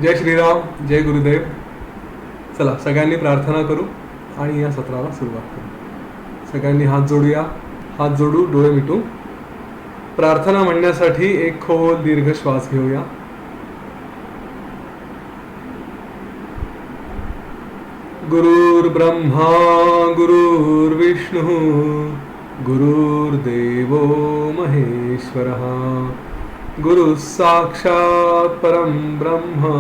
जय श्रीराम, जय गुरुदेव. चला सगळ्यांनी प्रार्थना करू आणि या सत्राला सुरुवात करू. सगळ्यांनी हात जोडूया. हात जोडू, डोळे मिटू. प्रार्थना म्हणण्यासाठी एक खोल दीर्घ श्वास घेऊया. गुरुर्ब्रह्मा गुरुर्विष्णू गुरुर्देवो महेश्वरः गुरु साक्षात् परम ब्रह्म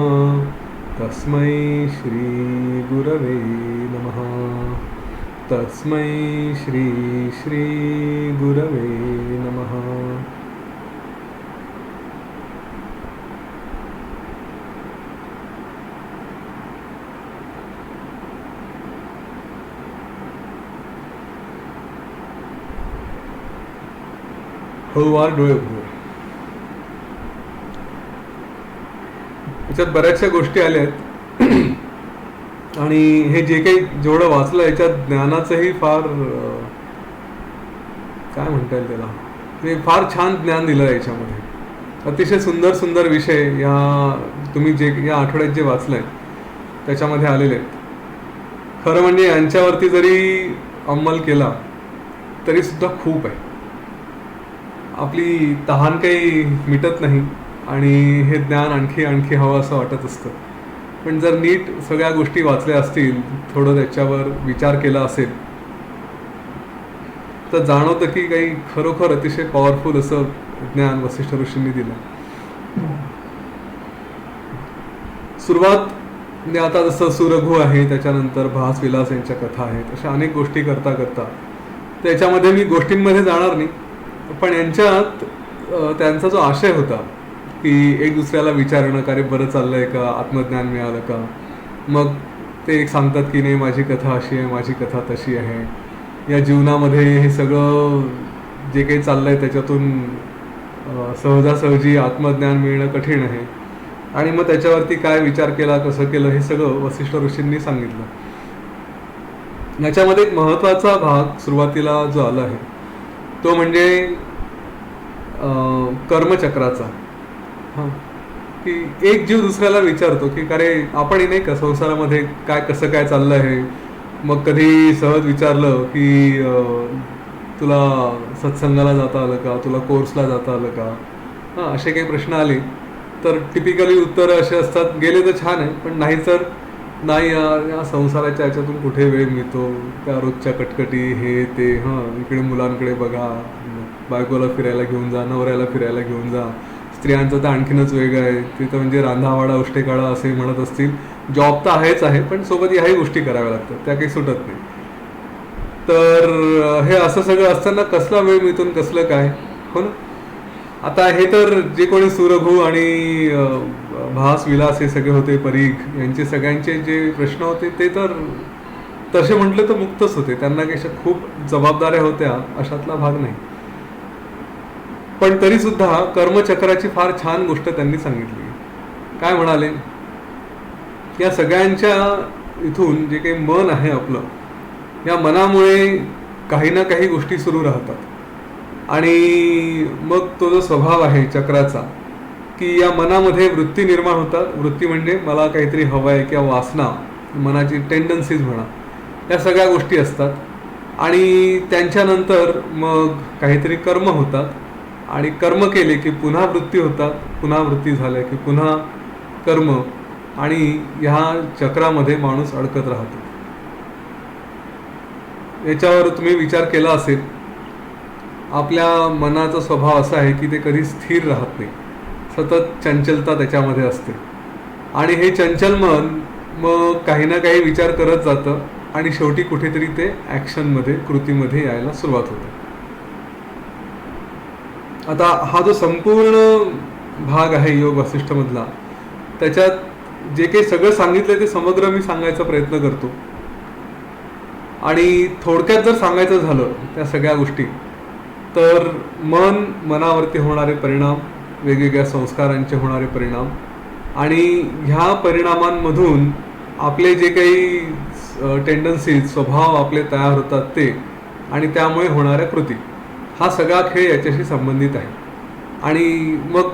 तस्मै श्री गुरवे नमः. तस्मै श्री श्री गुरवे नमः. हळूवार डोळे उघडू. याच्यात बऱ्याचशा गोष्टी आल्या आहेत आणि हे जे काही जेवढं वाचलं याच्यात ज्ञानाचंही फार काय म्हणता येईल त्याला, ते फार छान ज्ञान दिलं आहे याच्यामध्ये. अतिशय सुंदर सुंदर विषय या तुम्ही जे या आठवड्यात जे वाचलंय त्याच्यामध्ये आलेले आहेत. खरं म्हणजे यांच्यावरती जरी अंमल केला तरी सुद्धा खूप आहे. आपली तहान काही मिटत नाही आणि हे ज्ञान आणखी आणखी हवं असं वाटत असतं. पण जर नीट सगळ्या गोष्टी वाचल्या असतील, थोडं त्याच्यावर विचार केला असेल तर जाणवतं की काही खरोखर अतिशय पॉवरफुल असं ज्ञान वसिष्ठ ऋषींनी दिलं. सुरुवात म्हणजे आता जसं सुरघू आहे, त्याच्यानंतर भास विलास यांच्या कथा आहेत, अशा अनेक गोष्टी करता करता त्याच्यामध्ये मी गोष्टींमध्ये जाणार नाही. पण यांच्यात त्यांचा जो आशय होता की एक दुसऱ्याला विचारणं, का रे बरं चाललंय का, आत्मज्ञान मिळालं का. मग ते एक सांगतात की नाही माझी कथा अशी आहे, माझी कथा तशी आहे, या जीवनामध्ये हे सगळं जे काही चाललंय त्याच्यातून सहजासहजी आत्मज्ञान मिळणं कठीण आहे. आणि मग त्याच्यावरती काय विचार केला, कसं केलं, हे सगळं वसिष्ठ ऋषींनी सांगितलं. याच्यामध्ये एक महत्त्वाचा भाग सुरुवातीला जो आला आहे तो म्हणजे कर्मचक्राचा. हां, की एक जीव दुसऱ्याला विचारतो की का रे आपणही नाही का संसारामध्ये काय कसं काय चाललं आहे. मग कधी सहज विचारलं की तुला सत्संगाला जाता आलं का, तुला कोर्सला जाता आलं का. हां, असे काही प्रश्न आले तर टिपिकली उत्तरं असे असतात, गेले तर छान आहे, पण नाही तर नाही, या संसाराच्या याच्यातून कुठे वेळ मिळतो, त्या रोजच्या कटकटी हे ते. हां, इकडे मुलांकडे बघा, बायकोला फिरायला घेऊन जा, नवऱ्याला फिरायला घेऊन जा. स्त्रियांचं तर आणखीनच वेगळं आहे, ते तर म्हणजे रांधावाडा उष्टे काढा असे म्हणत असतील. जॉब तर आहेच आहे, पण सोबत याही गोष्टी कराव्या लागतात, त्या काही सुटत नाही. तर हे असं सगळं असताना कसला वेळ मिळतो, कसलं काय, हो ना. आता हे तर जे कोणी सुरघू आणि भास विलास हे सगळे होते, परीघ यांचे सगळ्यांचे जे प्रश्न होते ते तर तसे म्हटले तर मुक्तच होते. त्यांना काही खूप जबाबदाऱ्या होत्या अशातला भाग नाही. पण तरी सुद्धा कर्मचक्राची फार छान गोष्ट त्यांनी सांगितली. काय म्हणाले, या सगळ्यांच्या इथून जे काही मन आहे आपलं, या मनामुळे काही ना काही गोष्टी सुरू राहतात. आणि मग तो जो स्वभाव आहे चक्राचा, की या मनामध्ये वृत्ती निर्माण होतात. वृत्ती म्हणजे मला काहीतरी हवं आहे किंवा वासना, मनाची टेंडन्सीज म्हणा, या सगळ्या गोष्टी असतात. आणि त्यांच्यानंतर मग काहीतरी कर्म होतात आणि कर्म केले की पुन्हा वृत्ती होतात, पुन्हा वृत्ती झाल्या की पुन्हा कर्म, आणि ह्या चक्रामध्ये माणूस अडकत राहतो. याच्यावर तुम्ही विचार केला असेल, आपल्या मनाचा स्वभाव असा आहे की ते कधी स्थिर राहत नाही, सतत चंचलता त्याच्यामध्ये असते. आणि हे चंचल मन मग काही ना काही विचार करत जातं आणि शेवटी कुठेतरी ते ॲक्शनमध्ये, कृतीमध्ये यायला सुरुवात होते. आता हा जो संपूर्ण भाग आहे योग वसिष्ठमधला, त्याच्यात जे काही सगळं सांगितलं ते समग्र मी सांगायचा प्रयत्न करतो. आणि थोडक्यात जर सांगायचं झालं त्या सगळ्या गोष्टी, तर मनावरती होणारे परिणाम, वेगवेगळ्या संस्कारांचे होणारे परिणाम, आणि ह्या परिणामांमधून आपले जे काही टेंडन्सीज, स्वभाव आपले तयार होतात ते, आणि त्यामुळे होणाऱ्या कृती, हा सगळा खेळ याच्याशी संबंधित आहे. आणि मग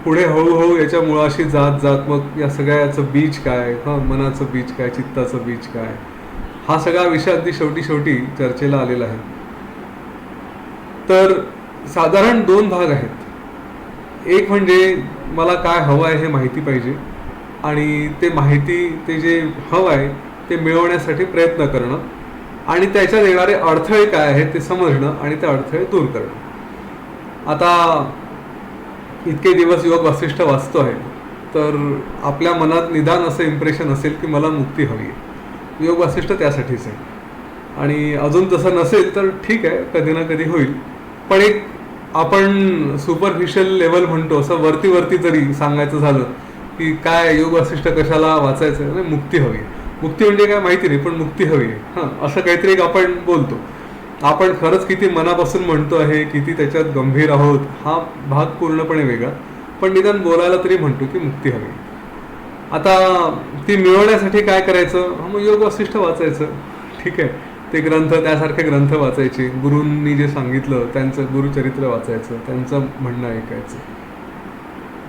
पुढे हळूहळू याच्या मुळाशी जात जात मग या सगळ्याचं बीज काय, मनाचं बीज काय, चित्ताचं बीज काय, हा सगळा विषय अगदी शेवटी शेवटी चर्चेला आलेला आहे. तर साधारण 2 भाग आहेत. एक म्हणजे मला काय हवं आहे हे माहिती पाहिजे, आणि ते जे हवं आहे ते मिळवण्यासाठी प्रयत्न करणं, आणि त्याच्यात येणारे अडथळे काय आहेत ते समजणं आणि ते अडथळे दूर करणं. आता इतके दिवस योग वासिष्ठ वाचतो आहे, तर आपल्या मनात निदान असं इम्प्रेशन असेल की मला मुक्ती हवी आहे. योग वासिष्ठ त्यासाठीच आहे. आणि अजून तसं नसेल तर ठीक आहे, कधी ना कधी होईल. पण एक आपण सुपरफिशियल लेवल म्हणतो, असं वरती वरती जरी सांगायचं झालं की काय योग वासिष्ठ कशाला वाचायचं, म्हणजे मुक्ती हवी. मुक्ती म्हणजे काय माहिती नाही, पण मुक्ती हवी आहे, हां, असं काहीतरी एक आपण बोलतो. आपण खरंच किती मनापासून म्हणतो आहे, किती त्याच्यात गंभीर आहोत, हा भाग पूर्णपणे वेगळा. पण निदान बोलायला तरी म्हणतो की मुक्ती हवी. आता ती मिळवण्यासाठी काय करायचं, मग योग वासिष्ठ वाचायचं. ठीक आहे, ते ग्रंथ, त्यासारखे ग्रंथ वाचायचे, गुरूंनी जे सांगितलं त्यांचं गुरुचरित्र वाचायचं, त्यांचं म्हणणं ऐकायचं.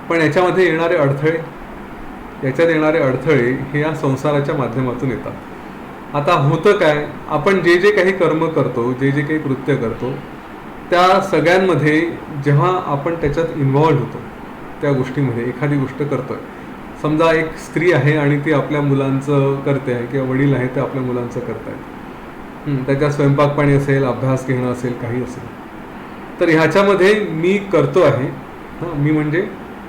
पण याच्यामध्ये येणारे अडथळे हे या संसाराच्या माध्यमातून येतात. आता होतं काय, आपण जे जे काही कर्म करतो, जे जे काही कृत्य करतो, त्या सगळ्यांमध्ये जेव्हा आपण त्याच्यात इन्व्हॉल्व होतो, त्या गोष्टीमध्ये एखादी गोष्ट करतोय, समजा एक स्त्री आहे आणि ती आपल्या मुलांचं करते आहे, किंवा वडील आहे ते आपल्या मुलांचं करतायत, त्याच्यात स्वयंपाक पाणी असेल, अभ्यास घेणं असेल, काही असेल, तर ह्याच्यामध्ये मी करतो आहे. मी म्हणजे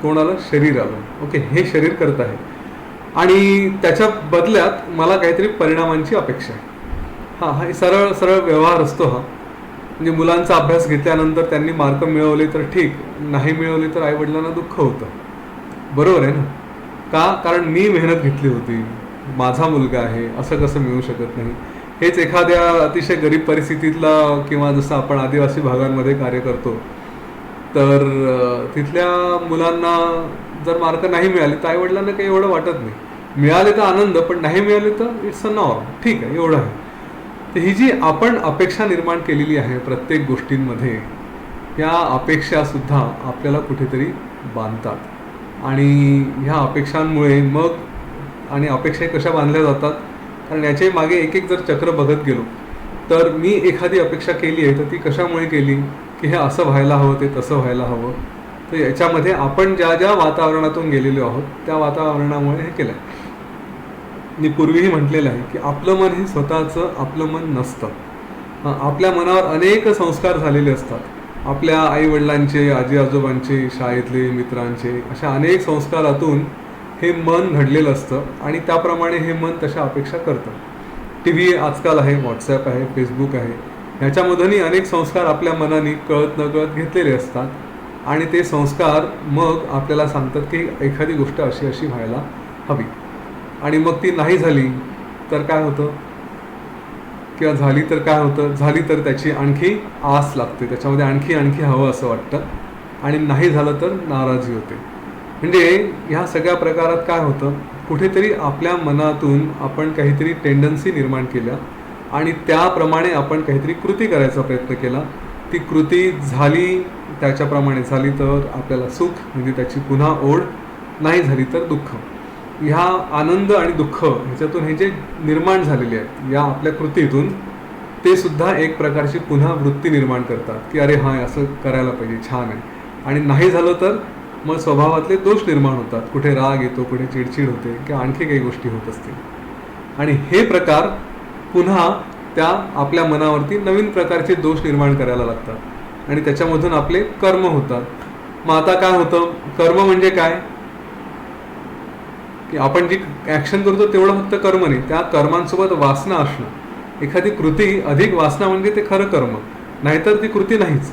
कोणाला, शरीराला. ओके, हे शरीर करत आहे आणि त्याच्या बदल्यात मला काहीतरी परिणामांची अपेक्षा आहे. हा सरळ सरळ व्यवहार असतो हा. म्हणजे मुलांचा अभ्यास घेतल्यानंतर त्यांनी मार्क मिळवले तर ठीक, नाही मिळवले तर आईवडिलांना दुःख होतं. बरोबर आहे ना? का? कारण मी मेहनत घेतली होती, माझा मुलगा आहे, असं कसं मिळू शकत नाही. हेच एखाद्या अतिशय गरीब परिस्थितीतला, किंवा जसं आपण आदिवासी भागांमध्ये कार्य करतो, तर तिथल्या मुलांना जर मार्क नाही मिळाले तर आईवडिलांना काही एवढं वाटत नाही. मिळाले तर आनंद, पण नाही मिळाले तर इट्स अ नॉर्म, ठीक आहे, एवढं आहे. तर ही जी आपण अपेक्षा निर्माण केलेली आहे प्रत्येक गोष्टींमध्ये, या अपेक्षासुद्धा आपल्याला कुठेतरी बांधतात. आणि ह्या अपेक्षांमुळे मग, आणि अपेक्षा कशा बांधल्या जातात, कारण याच्या मागे एक एक जर चक्र बघत गेलो, तर मी एखादी अपेक्षा केली आहे तर ती कशामुळे केली, की हे असं व्हायला हवं, ते तसं व्हायला हवं. तर याच्यामध्ये आपण ज्या ज्या वातावरणातून गेलेलो आहोत त्या वातावरणामुळे हे केलं आहे. मी पूर्वीही म्हटलेलं आहे की आपलं मन हे स्वतःचं आपलं मन नसतं. आपल्या मनावर अनेक संस्कार झालेले असतात, आपल्या आईवडिलांचे, आजी आजोबांचे, शाळेतले, मित्रांचे, अशा अनेक संस्कारातून हे मन घडलेलं असतं, आणि त्याप्रमाणे हे मन तशा अपेक्षा करतं. टी व्ही आजकाल आहे, व्हॉट्सॲप आहे, फेसबुक आहे, ह्याच्यामधूनही अनेक संस्कार आपल्या मनाने कळत नकळत घेतलेले असतात, आणि ते संस्कार मग आपल्याला सांगतात की एखादी गोष्ट अशी अशी व्हायला हवी. आणि मग ती नाही झाली तर काय होतं, किंवा झाली तर काय होतं, झाली तर त्याची आणखी आस लागते, त्याच्यामध्ये आणखी आणखी हवं असं वाटतं, आणि नाही झालं तर नाराजी होते. म्हणजे ह्या सगळ्या प्रकारात काय होतं, कुठेतरी आपल्या मनातून आपण काहीतरी टेंडन्सी निर्माण केल्या, आणि त्याप्रमाणे आपण काहीतरी कृती करायचा प्रयत्न केला. ती कृती झाली, त्याच्याप्रमाणे झाली तर आपल्याला सुख, म्हणजे त्याची पुन्हा ओढ, नाही झाली तर दुःख. ह्या आनंद आणि दुःख ह्याच्यातून हे जे निर्माण झालेले आहेत या आपल्या कृतीतून, ते सुद्धा एक प्रकारची पुन्हा वृत्ती निर्माण करतात की अरे हां, असं करायला पाहिजे, छान आहे. आणि नाही झालं तर मग स्वभावातले दोष निर्माण होतात, कुठे राग येतो, कुठे चिडचिड होते, किंवा आणखी काही गोष्टी होत असतील. आणि हे प्रकार पुन्हा त्या आपल्या मनावरती नवीन प्रकारचे दोष निर्माण करायला लागतात, आणि त्याच्यामधून आपले कर्म होतात. मग आता काय होतं, कर्म म्हणजे काय, की आपण जी ॲक्शन करतो तेवढं फक्त कर्म नाही, त्या कर्मांसोबत वासना असणं. एखादी कृती अधिक वासना म्हणजे ते खरं कर्म, नाहीतर ती कृती नाहीच.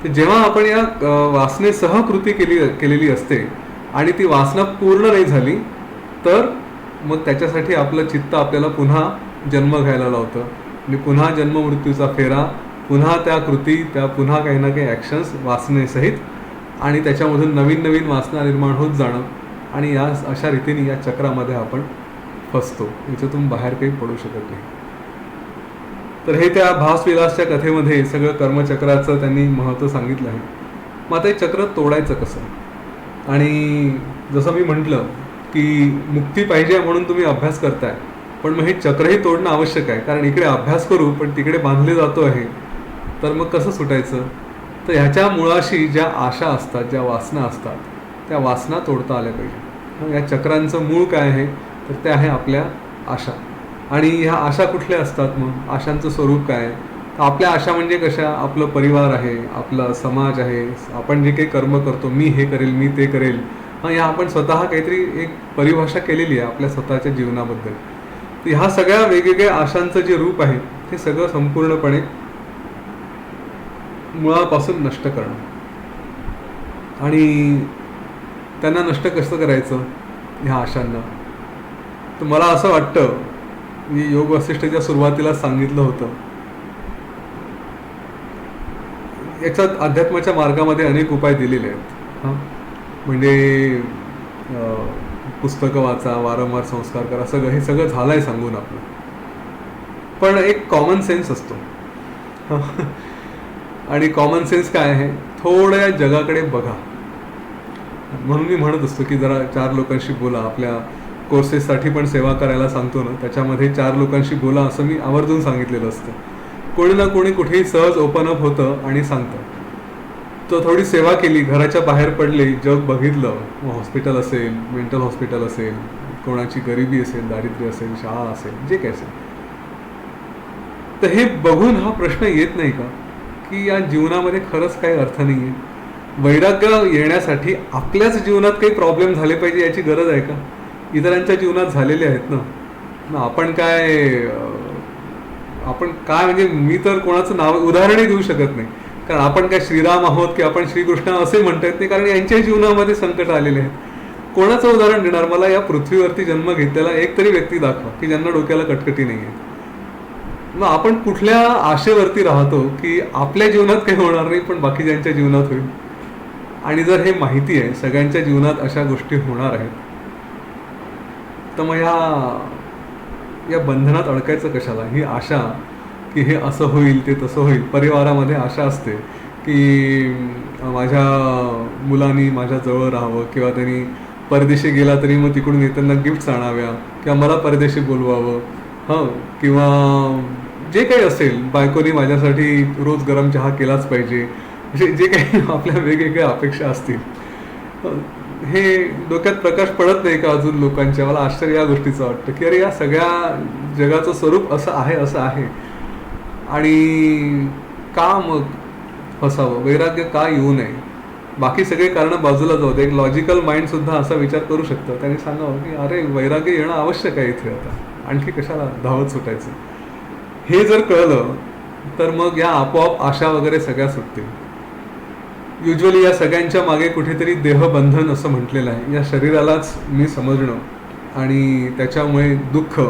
तर जेव्हा आपण या वासनेसह कृती केलेली असते, आणि ती वासना पूर्ण नाही झाली, तर मग त्याच्यासाठी आपलं चित्त आपल्याला पुन्हा जन्म घ्यायला लावतं, आणि पुन्हा जन्म मृत्यूचा फेरा, पुन्हा त्या कृती, त्या पुन्हा काही ना काही ॲक्शन्स वासनेसहित, आणि त्याच्यामधून नवीन नवीन वासना निर्माण होत जाणं, आणि या अशा रीतीने या चक्रामध्ये आपण फसतो, याच्यातून बाहेर काही पडू शकत नाही. तर हे त्या भासविलासच्या कथेमध्ये सगळं कर्मचक्राचं त्यांनी महत्त्व सांगितलं आहे. मग आता हे चक्र तोडायचं कसं, आणि जसं मी म्हटलं की मुक्ती पाहिजे म्हणून तुम्ही अभ्यास करताय, पण मग हे चक्रही तोडणं आवश्यक आहे, कारण इकडे अभ्यास करू पण तिकडे बांधले जातो आहे, तर मग कसं सुटायचं? तर ह्याच्या मुळाशी ज्या आशा असतात, ज्या वासना असतात, त्या वासना तोडता आल्या पाहिजे. या चक्रांचं मूळ काय आहे? तर ते आहे आपल्या आशा. आणि ह्या आशा कुठल्या असतात? मग आशांचं स्वरूप काय आहे? तर आपल्या आशा म्हणजे कशा? आपलं परिवार आहे, आपला समाज आहे, आपण जे काही कर्म करतो, मी हे करेल, मी ते करेल, या आपण स्वतः काहीतरी एक परिभाषा केलेली आहे आपल्या स्वतःच्या जीवनाबद्दल. तर ह्या सगळ्या वेगवेगळ्या आशांचं जे रूप आहे ते सगळं संपूर्णपणे मुळापासून नष्ट करणं. आणि त्यांना नष्ट कसं करायचं ह्या आशांना? तर मला असं वाटतं, मी योग वसिष्ठच्या सुरुवातीला सांगितलं होतं, याच्यात अध्यात्माच्या मार्गामध्ये अनेक उपाय दिलेले आहेत. म्हणजे पुस्तकं वाचा, वारंवार संस्कार करा, सगळं हे सगळं झालं आहे सांगून आपलं. पण एक कॉमन सेन्स असतो. आणि कॉमन सेन्स काय आहे? थोड्या जगाकडे बघा. म्हणून मी म्हणत असतो की जरा 4 लोकांशी बोला. आपल्या कोर्सेससाठी पण सेवा करायला सांगतो ना, त्याच्यामध्ये 4 लोकांशी बोला असं मी आवर्जून सांगितलेलं असतं. कोणी ना कोणी कुठेही सहज ओपन अप होतं आणि सांगतं. तो थोडी सेवा केली, घराच्या बाहेर पडले, जग बघितलं, हॉस्पिटल असेल, मेंटल हॉस्पिटल असेल, कोणाची गरिबी असेल, दारिद्र्य असेल, शाळा असेल, जे काय असेल, तर हे बघून हा प्रश्न येत नाही का की या जीवनामध्ये खरंच काही अर्थ नाही आहे? वैराग्य येण्यासाठी आपल्याच जीवनात काही प्रॉब्लेम झाले पाहिजे याची गरज आहे का? इतरांच्या जीवनात झालेले आहेत ना. आपण काय म्हणजे मी तर कोणाचं नाव उदाहरणही देऊ शकत नाही, कारण आपण काय श्रीराम आहोत की आपण श्रीकृष्ण असे म्हणता येत नाही, कारण यांच्या जीवनामध्ये संकट आलेले आहेत. कोणाचं उदाहरण देणार? मला या पृथ्वीवरती जन्म घेतलेला एक तरी व्यक्ती दाखवा की ज्यांना डोक्याला कटकटी नाही आहे. मग आपण कुठल्या आशेवरती राहतो की आपल्या जीवनात काही होणार नाही पण बाकीच्यांच्या जीवनात होईल? आणि जर हे माहिती आहे सगळ्यांच्या जीवनात अशा गोष्टी होणार आहेत, तर मग या बंधनात अडकायचं कशाला? ही आशा की हे असं होईल, ते तसं होईल. परिवारामध्ये आशा असते की माझ्या मुलांनी माझ्या जवळ राहावं, किंवा त्यांनी परदेशी गेला तरी मग तिकडून येताना गिफ्ट्स आणाव्या, किंवा मला परदेशी बोलवावं, किंवा जे काही असेल, बायकोनी माझ्यासाठी रोज गरम चहा केलाच पाहिजे, जे काही आपल्या वेगवेगळ्या अपेक्षा असतील. हे डोक्यात प्रकाश पडत नाही का अजून लोकांच्या? मला आश्चर्य या गोष्टीचं वाटतं की अरे या सगळ्या जगाचं स्वरूप असं आहे. आणि का मग फसावं? वैराग्य का येऊ नये? बाकी सगळे कारणं बाजूला जाऊ दे. एक लॉजिकल माइंडसुद्धा असा विचार करू शकतं. त्यांनी सांगावं की अरे वैराग्य येणं आवश्यक आहे इथे, आता आणखी कशाला धावत सुटायचं? हे जर कळलं तर मग या आपोआप आशा वगैरे सगळ्या सुटतील. युजली या सगळ्यांच्या मागे कुठेतरी देहबंधन असं म्हटलेलं आहे. या शरीरालाच मी समजणं आणि त्याच्यामुळे दुःख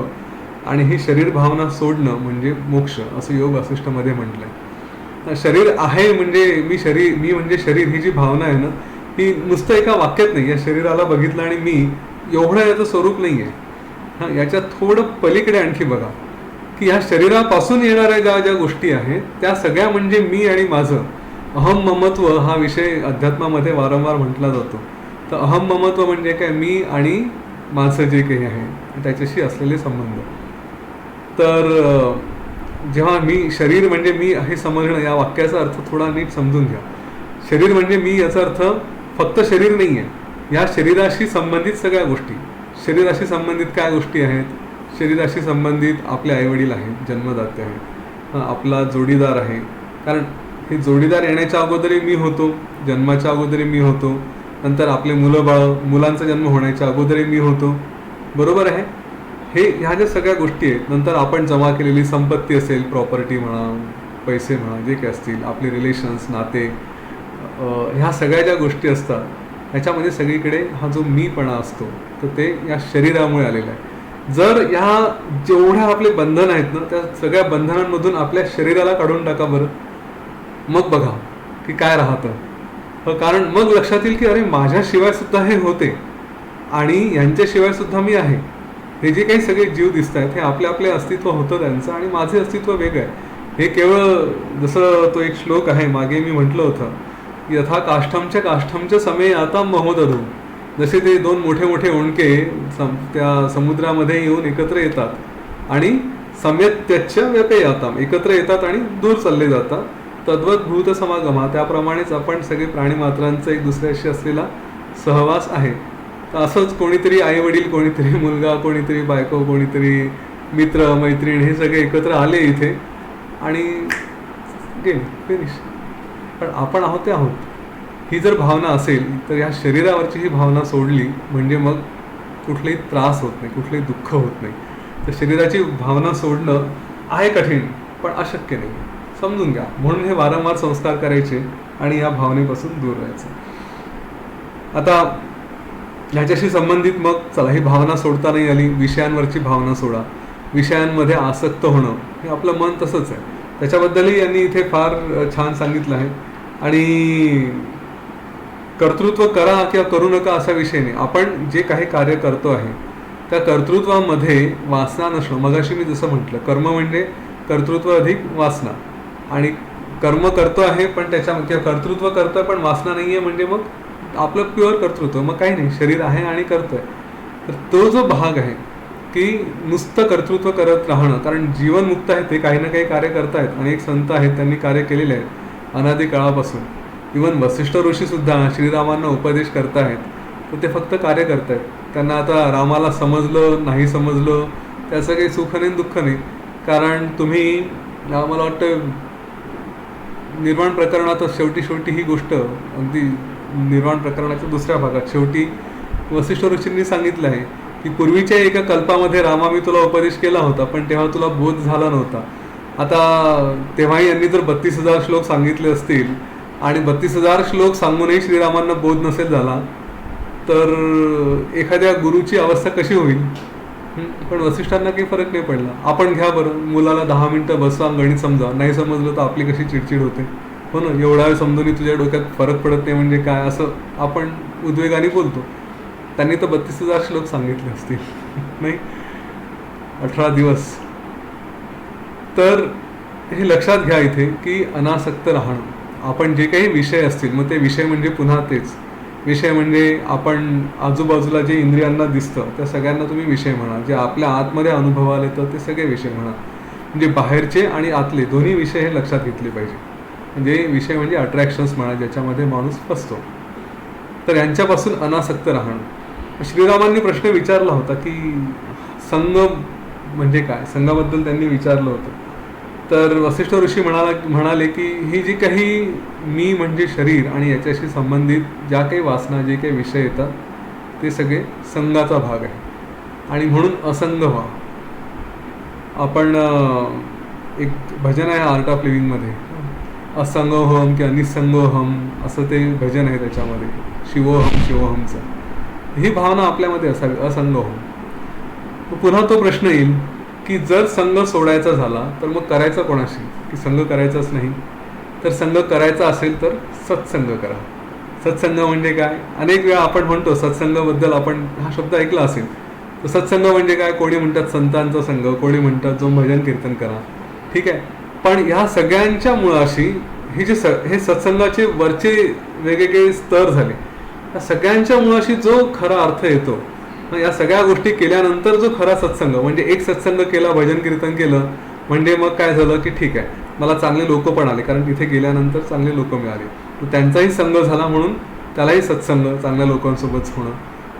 आणि ही शरीर भावना सोडणं म्हणजे मोक्ष, असं योग वासिष्ठमध्ये म्हटलं आहे. शरीर आहे म्हणजे मी म्हणजे शरीर, ही जी भावना आहे ना, ही नुसतं एका वाक्यात नाही. या शरीराला बघितलं आणि मी एवढं याचं स्वरूप नाही आहे. याच्यात थोडं पलीकडे आणखी बघा की ह्या शरीरापासून येणाऱ्या ज्या गोष्टी आहेत त्या सगळ्या म्हणजे मी आणि माझं. अहम ममत्व हा विषय अध्यात्मामध्ये वारंवार म्हटला जातो. तर अहम ममत्व म्हणजे काय? मी आणि माझं जे काही आहे त्याच्याशी असलेले संबंध. तर जेव्हा मी शरीर म्हणजे मी हे समजणं, या वाक्याचा अर्थ थोडा नीट समजून घ्या. शरीर म्हणजे मी याचा अर्थ फक्त शरीर नाही आहे, या शरीराशी संबंधित सगळ्या गोष्टी. शरीराशी संबंधित काय गोष्टी आहेत? शरीराशी संबंधित आपले आईवडील आहेत, जन्मदाते आहेत, आपला जोडीदार आहे, कारण हे जोडीदार येण्याच्या अगोदरही मी होतो, जन्माच्या अगोदरही मी होतो, नंतर आपले मुलांचा जन्म होण्याच्या अगोदरही मी होतो, बरोबर आहे. ह्या ज्या सगळ्या गोष्टी आहेत, नंतर आपण जमा केलेली संपत्ती असेल, प्रॉपर्टी म्हणा, पैसे म्हणा, जे काही असतील, आपले रिलेशन्स, नाते, ह्या सगळ्या ज्या गोष्टी असतात ह्याच्यामध्ये सगळीकडे हा जो मीपणा असतो तर ते या शरीरामुळे आलेला आहे. जर ह्या जेवढ्या आपले बंधन आहेत ना, त्या सगळ्या बंधनांमधून आपल्या शरीराला काढून टाका बरं, मग बघा की काय राहतं. कारण मग लक्षात येईल की अरे माझ्याशिवाय सुद्धा हे होते आणि यांच्याशिवाय सुद्धा मी आहे. हे जे काही सगळे जीव दिसत आहेत हे आपले आपले अस्तित्व होतं त्यांचं आणि माझे अस्तित्व वेगळं आहे. हे केवळ जसं तो एक श्लोक आहे मागे मी म्हटलं होतं, यथा काष्ठमच्या काष्ठमच्या समे आता महोदधू. जसे ते दोन मोठे मोठे ओंडके त्या समुद्रामध्ये येऊन एकत्र येतात आणि सम्यत्यच्च व्यपेयाताम, एकत्र येतात आणि दूर चालले जातात. तद्वत भूत समागमा, त्याप्रमाणेच आपण सगळे प्राणीमात्रांचा एक दुसऱ्याशी असलेला सहवास आहे. तर असंच कोणीतरी आई वडील, कोणीतरी मुलगा, कोणीतरी बायको, कोणीतरी मित्र मैत्रीण, हे सगळे एकत्र आले इथे आणि गेले, फिनिश. पण आपण आहोत ते आहोत. ही जर भावना असेल तर या शरीरावरची ही भावना सोडली म्हणजे मग कुठलाही त्रास होत नाही, कुठलंही दुःख होत नाही. तर शरीराची भावना सोडणं आहे कठीण, पण अशक्य नाही, समजून घ्या. म्हणून हे वारंवार संस्कार करायचे आणि या भावनेपासून दूर राहायचं. आता ह्याच्याशी संबंधित मग चला, ही भावना सोडता नाही आली, विषयांवरची भावना सोडा. विषयांमध्ये आसक्त होणं हे आपलं मन तसंच आहे, त्याच्याबद्दलही यांनी इथे फार छान सांगितलं आहे. आणि कर्तृत्व करा किंवा करू नका असा विषय नाही. आपण जे काही कार्य करतो आहे त्या कर्तृत्वामध्ये वासना नसणं. मगाशी मी जसं म्हटलं, कर्म म्हणजे कर्तृत्व अधिक वासना, आणि कर्म करतो आहे पण त्याच्या किंवा कर्तृत्व करतोय पण वासना नाही आहे, म्हणजे मग आपलं प्युअर कर्तृत्व. मग काही नाही, शरीर आहे आणि करतोय. तर तो जो भाग आहे की नुसतं कर्तृत्व करत राहणं, कारण जीवन मुक्त आहे, ते काही ना काही कार्य करतायत. अनेक संत आहेत, त्यांनी कार्य केलेले आहेत अनादी काळापासून. इवन वसिष्ठ ऋषीसुद्धा श्रीरामांना उपदेश करतायत, तर ते फक्त कार्य करतायत. त्यांना आता रामाला समजलं नाही समजलं त्याचं काही सुख नाही दुःख नाही. कारण तुम्ही, मला वाटतं निर्वाण प्रकरणात शेवटी ही गोष्ट, अगदी निर्वाण प्रकरणाच्या दुसऱ्या भागात शेवटी वसिष्ठ ऋषींनी सांगितलं आहे की पूर्वीच्या एका कल्पामध्ये रामा मी तुला उपदेश केला होता, पण तेव्हा तुला बोध झाला नव्हता. आता तेव्हाही यांनी जर 32,000 श्लोक सांगितले असतील आणि 32,000 श्लोक सांगूनही श्रीरामांना बोध नसेल झाला, तर एखाद्या गुरुची अवस्था कशी होईल. पण वसिष्ठांना काही फरक नाही पडला. आपण घ्या बरं, मुलाला 10 मिनिटं बसवा, गणित समजा, नाही समजलं तर आपली कशी चिडचिड होते, हो ना. एवढा वेळ समजून तुझ्या डोक्यात फरक पडत नाही म्हणजे काय, असं आपण उद्वेगाने बोलतो. त्यांनी तर 32,000 श्लोक सांगितले असतील, नाही 18 दिवस. तर हे लक्षात घ्या इथे की अनासक्त राहणं. आपण जे काही विषय असतील, मग ते विषय म्हणजे पुन्हा तेच विषय, म्हणजे आपण आजूबाजूला जे इंद्रियांना दिसतं त्या सगळ्यांना तुम्ही विषय म्हणा, जे आपल्या आतमध्ये अनुभवाला येतं ते सगळे विषय म्हणा. म्हणजे बाहेरचे आणि आतले दोन्ही विषय हे लक्षात घेतले पाहिजे. म्हणजे विषय म्हणजे अट्रॅक्शन्स म्हणा, ज्याच्यामध्ये माणूस फसतो. तर यांच्यापासून अनासक्त राहणं. श्रीरामांनी प्रश्न विचारला होता की संघ म्हणजे काय, संघाबद्दल त्यांनी विचारलं होतं. तर वसिष्ठ ऋषी म्हणाले की ही जी काही मी म्हणजे शरीर आणि याच्याशी संबंधित ज्या काही वासना, जे काही विषय येतात ते सगळे संघाचा भाग आहे, आणि म्हणून असंग व्हा. आपण एक भजन आहे आर्ट ऑफ लिव्हिंगमध्ये, असंगोहम किंवा निसंगोहम असं ते भजन आहे, त्याच्यामध्ये शिवोहम शिवोहमचं. ही भावना आपल्यामध्ये असावी, असंगोहम. पुन्हा तो प्रश्न येईल की जर संघ सोडायचा झाला तर मग करायचा कोणाशी, की संघ करायचाच नाही. तर संघ करायचा असेल तर सत्संग करा. सत्संग म्हणजे काय, अनेक वेळा आपण म्हणतो सत्संगाबद्दल, आपण हा शब्द ऐकला असेल. तर सत्संग म्हणजे काय, कोणी म्हणतात संतांचा संघ, कोणी म्हणतात जो भजन कीर्तन करा, ठीक आहे. पण ह्या सगळ्यांच्या मुळाशी हे हे सत्संगाचे वरचे वेगवेगळे स्तर झाले. या सगळ्यांच्या मुळाशी जो खरा अर्थ येतो, या सगळ्या गोष्टी केल्यानंतर जो खरा सत्संग, म्हणजे एक सत्संग केला, भजन कीर्तन केलं म्हणजे मग काय झालं की ठीक आहे, मला चांगले लोक पण आले, कारण तिथे गेल्यानंतर चांगले लोक मिळाले, त्यांचाही संघ झाला म्हणून त्यालाही सत्संग, चांगल्या लोकांसोबत होणं.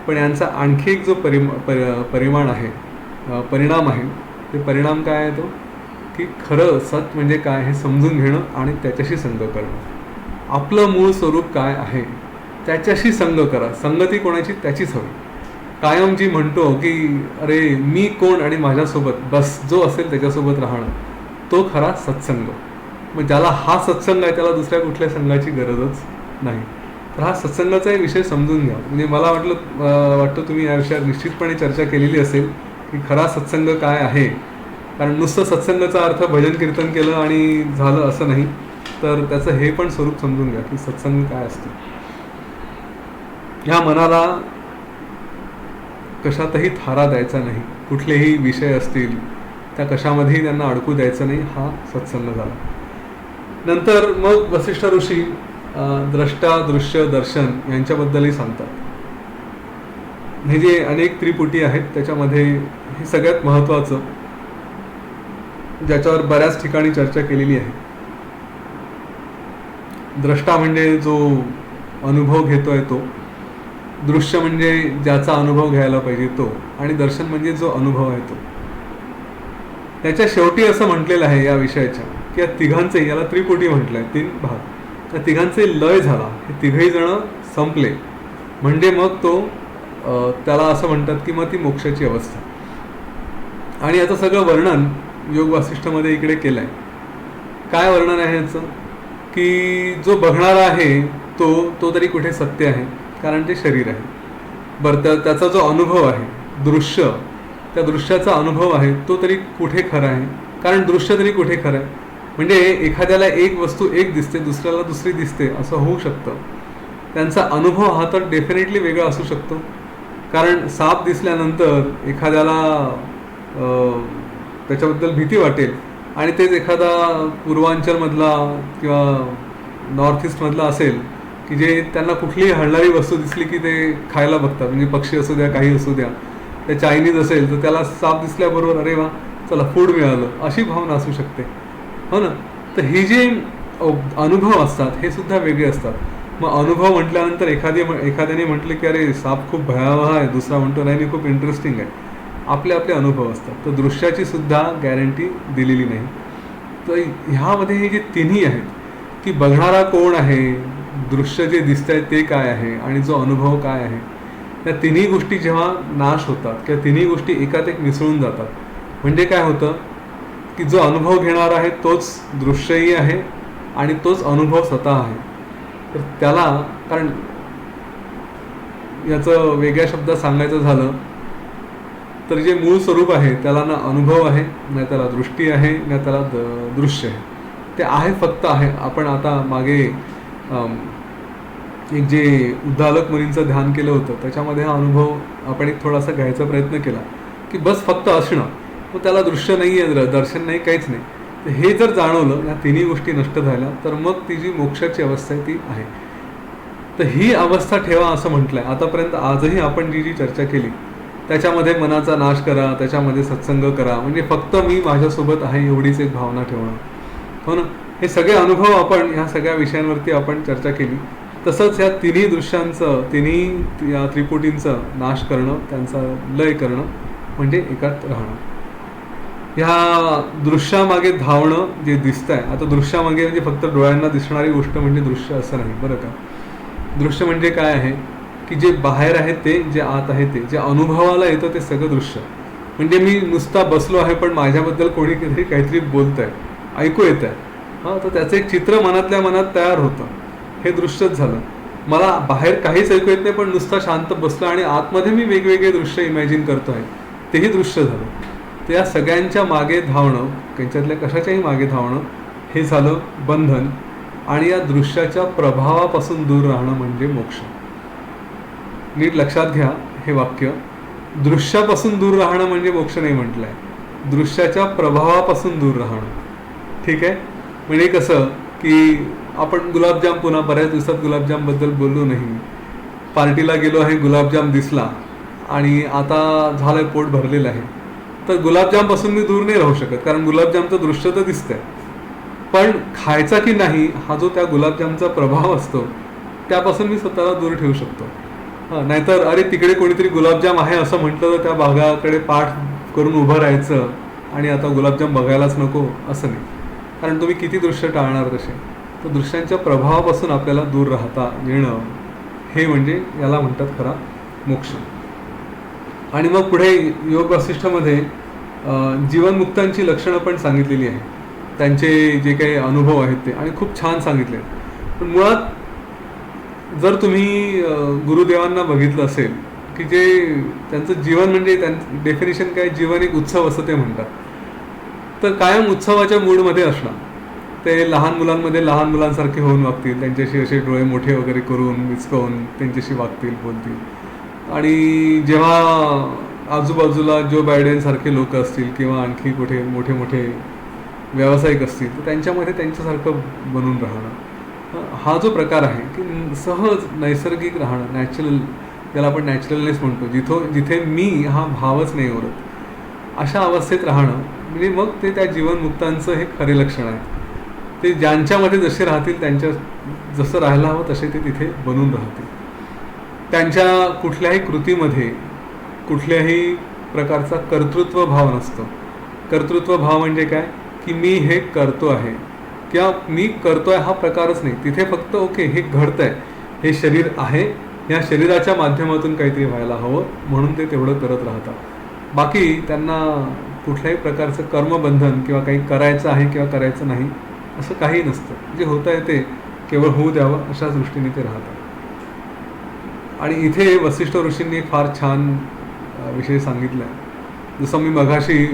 पण यांचा आणखी एक जो परिमाण आहे, परिणाम आहे, ते परिणाम काय आहे तो की खरं सत म्हणजे काय हे समजून घेणं आणि त्याच्याशी संग करणं. आपलं मूळ स्वरूप काय आहे त्याच्याशी संग करा. संगती कोणाची, त्याचीच हवी. कायम जी म्हणतो की अरे मी कोण आणि माझ्यासोबत बस जो असेल त्याच्यासोबत राहणं, तो खरा सत्संग. मग ज्याला हा सत्संग आहे त्याला दुसऱ्या कुठल्या संघाची गरजच नाही. तर हा सत्संगाचा विषय समजून घ्या. म्हणजे मला वाटतं तुम्ही या विषयावर निश्चितपणे चर्चा केलेली असेल की खरा सत्संग काय आहे. कारण नुसतं सत्संगाचा अर्थ भजन कीर्तन केलं आणि झालं असं नाही, तर त्याचं हे पण स्वरूप समजून घ्या की सत्संग काय असतं. ह्या मनाला कशातही थारा द्यायचा नाही. कुठलेही विषय असतील त्या कशामध्येही त्यांना अडकू द्यायचं नाही. हा सत्संग झाला. नंतर मग वसिष्ठ ऋषी द्रष्टा, दृश्य, दर्शन यांच्याबद्दलही सांगतात. हे जे अनेक त्रिपुटी आहेत त्याच्यामध्ये हे सगळ्यात महत्त्वाचं, ज्याच्यावर बऱ्याच ठिकाणी चर्चा केलेली आहे. द्रष्टा म्हणजे जो अनुभव घेतोय तो, दृश्य म्हणजे ज्याचा अनुभव घ्यायला पाहिजे तो, आणि दर्शन म्हणजे जो अनुभव आहे तो. त्याच्या शेवटी असं म्हटलेलं आहे या विषयाच्या की या तिघांचे, याला त्रिपुटी म्हटलंय, 3 भाग, त्या तिघांचे लय झाला, हे तिघही जण संपले म्हणजे मग तो त्याला असं म्हणतात की मग ती मोक्षाची अवस्था. आणि याचं सगळं वर्णन योग वासिष्ठमध्ये इकडे केलंय. काय वर्णन आहे याचं? की जो बघणारा आहे तो तरी कुठे सत्य आहे, कारण ते शरीर आहे. बरं, त्याचा जो अनुभव आहे दृश्य, त्या दृश्याचा अनुभव आहे तो तरी कुठे खरा आहे, कारण दृश्य तरी कुठे खरं आहे. म्हणजे एखाद्याला एक वस्तू एक दिसते, दुसऱ्याला दुसरी दिसते असं होऊ शकतं. त्यांचा अनुभव हा तर डेफिनेटली वेगळा असू शकतो. कारण साप दिसल्यानंतर एखाद्याला त्याच्याबद्दल भीती वाटेल, आणि तेच एखादा पूर्वांचलमधला किंवा नॉर्थ ईस्टमधला असेल की जे त्यांना कुठलीही हलणारी वस्तू दिसली की ते खायला बघतात, म्हणजे पक्षी असू द्या काही असू द्या. ते चायनीज असेल तर त्याला साप दिसल्याबरोबर अरे वा चला फूड मिळालं, अशी भावना असू शकते, हो ना. तर हे जे अनुभव असतात हे सुद्धा वेगळे असतात. मग अनुभव म्हटल्यानंतर एखाद्याने म्हटलं की अरे साप खूप भयावह आहे, दुसरा म्हणतो नाही खूप इंटरेस्टिंग आहे. आपले आपले अनुभव असतात. तर दृश्याची सुद्धा गॅरंटी दिलेली नाही. तर ह्यामध्ये हे जे तिन्ही आहेत की बघणारा कोण आहे, दृश्य जे दिसत आहे ते काय आहे, आणि जो अनुभव काय आहे, त्या तिन्ही गोष्टी जेव्हा नाश होतात किंवा तिन्ही गोष्टी एकात एक मिसळून जातात, म्हणजे काय होतं की जो अनुभव घेणार आहे तोच दृश्यही आहे आणि तोच अनुभव स्वतः आहे. तर त्याला, कारण याचं वेगळ्या शब्दात सांगायचं झालं तर जे मूळ स्वरूप आहे त्याला ना अनुभव आहे, ना त्याला दृष्टी आहे, ना त्याला दृश्य आहे. ते आहे, फक्त आहे. आपण आता मागे एक जे उद्दालक मुनींचं ध्यान केलं होतं त्याच्यामध्ये हा अनुभव आपण एक थोडासा घ्यायचा प्रयत्न केला की बस फक्त असणं, मग त्याला दृश्य नाही आहे, दर्शन नाही, काहीच नाही. तर हे जर जाणवलं, या तिन्ही गोष्टी नष्ट झाल्या, तर मग ती जी मोक्षाची अवस्था आहे ती आहे. तर ही अवस्था ठेवा असं म्हटलंय. आतापर्यंत आजही आपण जी चर्चा केली त्याच्यामध्ये मनाचा नाश करा, त्याच्यामध्ये सत्संग करा, म्हणजे फक्त मी माझ्यासोबत आहे एवढीच एक भावना ठेवणं, हो ना. हे सगळे अनुभव आपण ह्या सगळ्या विषयांवरती आपण चर्चा केली. तसंच ह्या तिन्ही दृश्यांचं, तिन्ही या त्रिपुटींचं नाश करणं, त्यांचा लय करणं म्हणजे एकात राहणं. ह्या दृश्यामागे धावणं जे दिसतंय, आता दृश्यामागे म्हणजे फक्त डोळ्यांना दिसणारी गोष्ट म्हणजे दृश्य असं नाही बरं का. दृश्य म्हणजे काय आहे की जे बाहेर आहे ते, जे आत आहे ते, जे अनुभवाला येतं ते सगळं दृश्य. म्हणजे मी नुसता बसलो आहे पण माझ्याबद्दल कोणी काहीतरी बोलत आहे, ऐकू येत आहे, हां, तर त्याचं एक चित्र मनातल्या मनात तयार होतं, हे दृश्यच झालं. मला बाहेर काहीच ऐकू येत नाही पण नुसता शांत बसलो आणि आतमध्ये मी वेगवेगळे दृश्य इमॅजिन करतो आहे, तेही दृश्य झालं. तर या सगळ्यांच्या मागे धावणं, त्यांच्यातल्या कशाच्याही मागे धावणं, हे झालं बंधन. आणि या दृश्याच्या प्रभावापासून दूर राहणं म्हणजे मोक्ष. नीट लक्षात घ्या हे वाक्य. दृश्यापासून दूर राहणं म्हणजे मोक्ष नाही म्हटलंय, दृश्याच्या प्रभावापासून दूर राहणं. ठीक आहे. म्हणजे कसं की आपण गुलाबजाम, पुन्हा बऱ्याच दिवसात गुलाबजामबद्दल बोललो नाही. पार्टीला गेलो आहे, गुलाबजाम दिसला आणि आता झालंय, पोट भरलेलं आहे, तर गुलाबजामपासून मी दूर नाही राहू शकत, कारण गुलाबजामचं दृश्य तर दिसतंय. पण खायचा की नाही हा जो त्या गुलाबजामचा प्रभाव असतो त्यापासून मी स्वतःला दूर ठेवू शकतो. हां, नाहीतर अरे तिकडे कोणीतरी गुलाबजाम आहे असं म्हटलं तर त्या भागाकडे पाठ करून उभं राहायचं आणि आता गुलाबजाम बघायलाच नको असं नाही, कारण तुम्ही किती दृश्य टाळणार तसे. तर दृश्यांच्या प्रभावापासून आपल्याला दूर राहता येणं, हे म्हणजे याला म्हणतात खरा मोक्ष. आणि मग पुढे योग वासिष्ठमध्ये जीवनमुक्तांची लक्षणं पण सांगितलेली आहे, त्यांचे जे काही अनुभव आहेत ते, आणि खूप छान सांगितले. पण मुळात जर तुम्ही गुरुदेवांना बघितलं असेल की जे त्यांचं जीवन म्हणजे त्यांचं डेफिनेशन काय, जीवन एक उत्सव असं ते म्हणतात. तर कायम उत्सवाच्या मूडमध्ये असणार. ते लहान मुलांमध्ये लहान मुलांसारखे होऊन वागतील, त्यांच्याशी असे डोळे मोठे वगैरे करून विचकवून त्यांच्याशी वागतील, बोलतील. आणि जेव्हा आजूबाजूला जो बायडेनसारखे लोक असतील किंवा आणखी कुठे मोठे मोठे व्यावसायिक असतील तर त्यांच्यामध्ये त्यांच्यासारखं बनून राहणं. हा जो प्रकार आहे की सहज नैसर्गिक राहणं, नॅचरल, ज्याला आपण नॅचरलनेस म्हणतो, जिथे मी हा भावच नाही उरत, अशा अवस्थेत राहणं म्हणजे मग ते त्या जीवनमुक्तांचं हे खरे लक्षण आहे. ते ज्यांच्यामध्ये जसे राहतील, त्यांच्या जसं राहायला हवं तसे ते तिथे बनून राहतील. त्यांच्या कुठल्याही कृतीमध्ये कुठल्याही प्रकारचा कर्तृत्व भाव नसतो. कर्तृत्व भाव म्हणजे काय की मी हे करतो आहे किंवा मी करतोय हा प्रकारच नाही तिथे. फक्त ओके, हे घडतंय, हे शरीर आहे, या शरीराच्या माध्यमातून काहीतरी व्हायला हवं म्हणून ते तेवढं करत राहतात. बाकी त्यांना कुठल्याही प्रकारचं कर्मबंधन किंवा काही करायचं आहे किंवा करायचं नाही असं काही नसतं. जे होत आहे ते केवळ होऊ द्यावं अशा दृष्टीने ते राहतात. आणि इथे वसिष्ठ ऋषींनी एक फार छान विषय सांगितला आहे. जसं मी मघाशी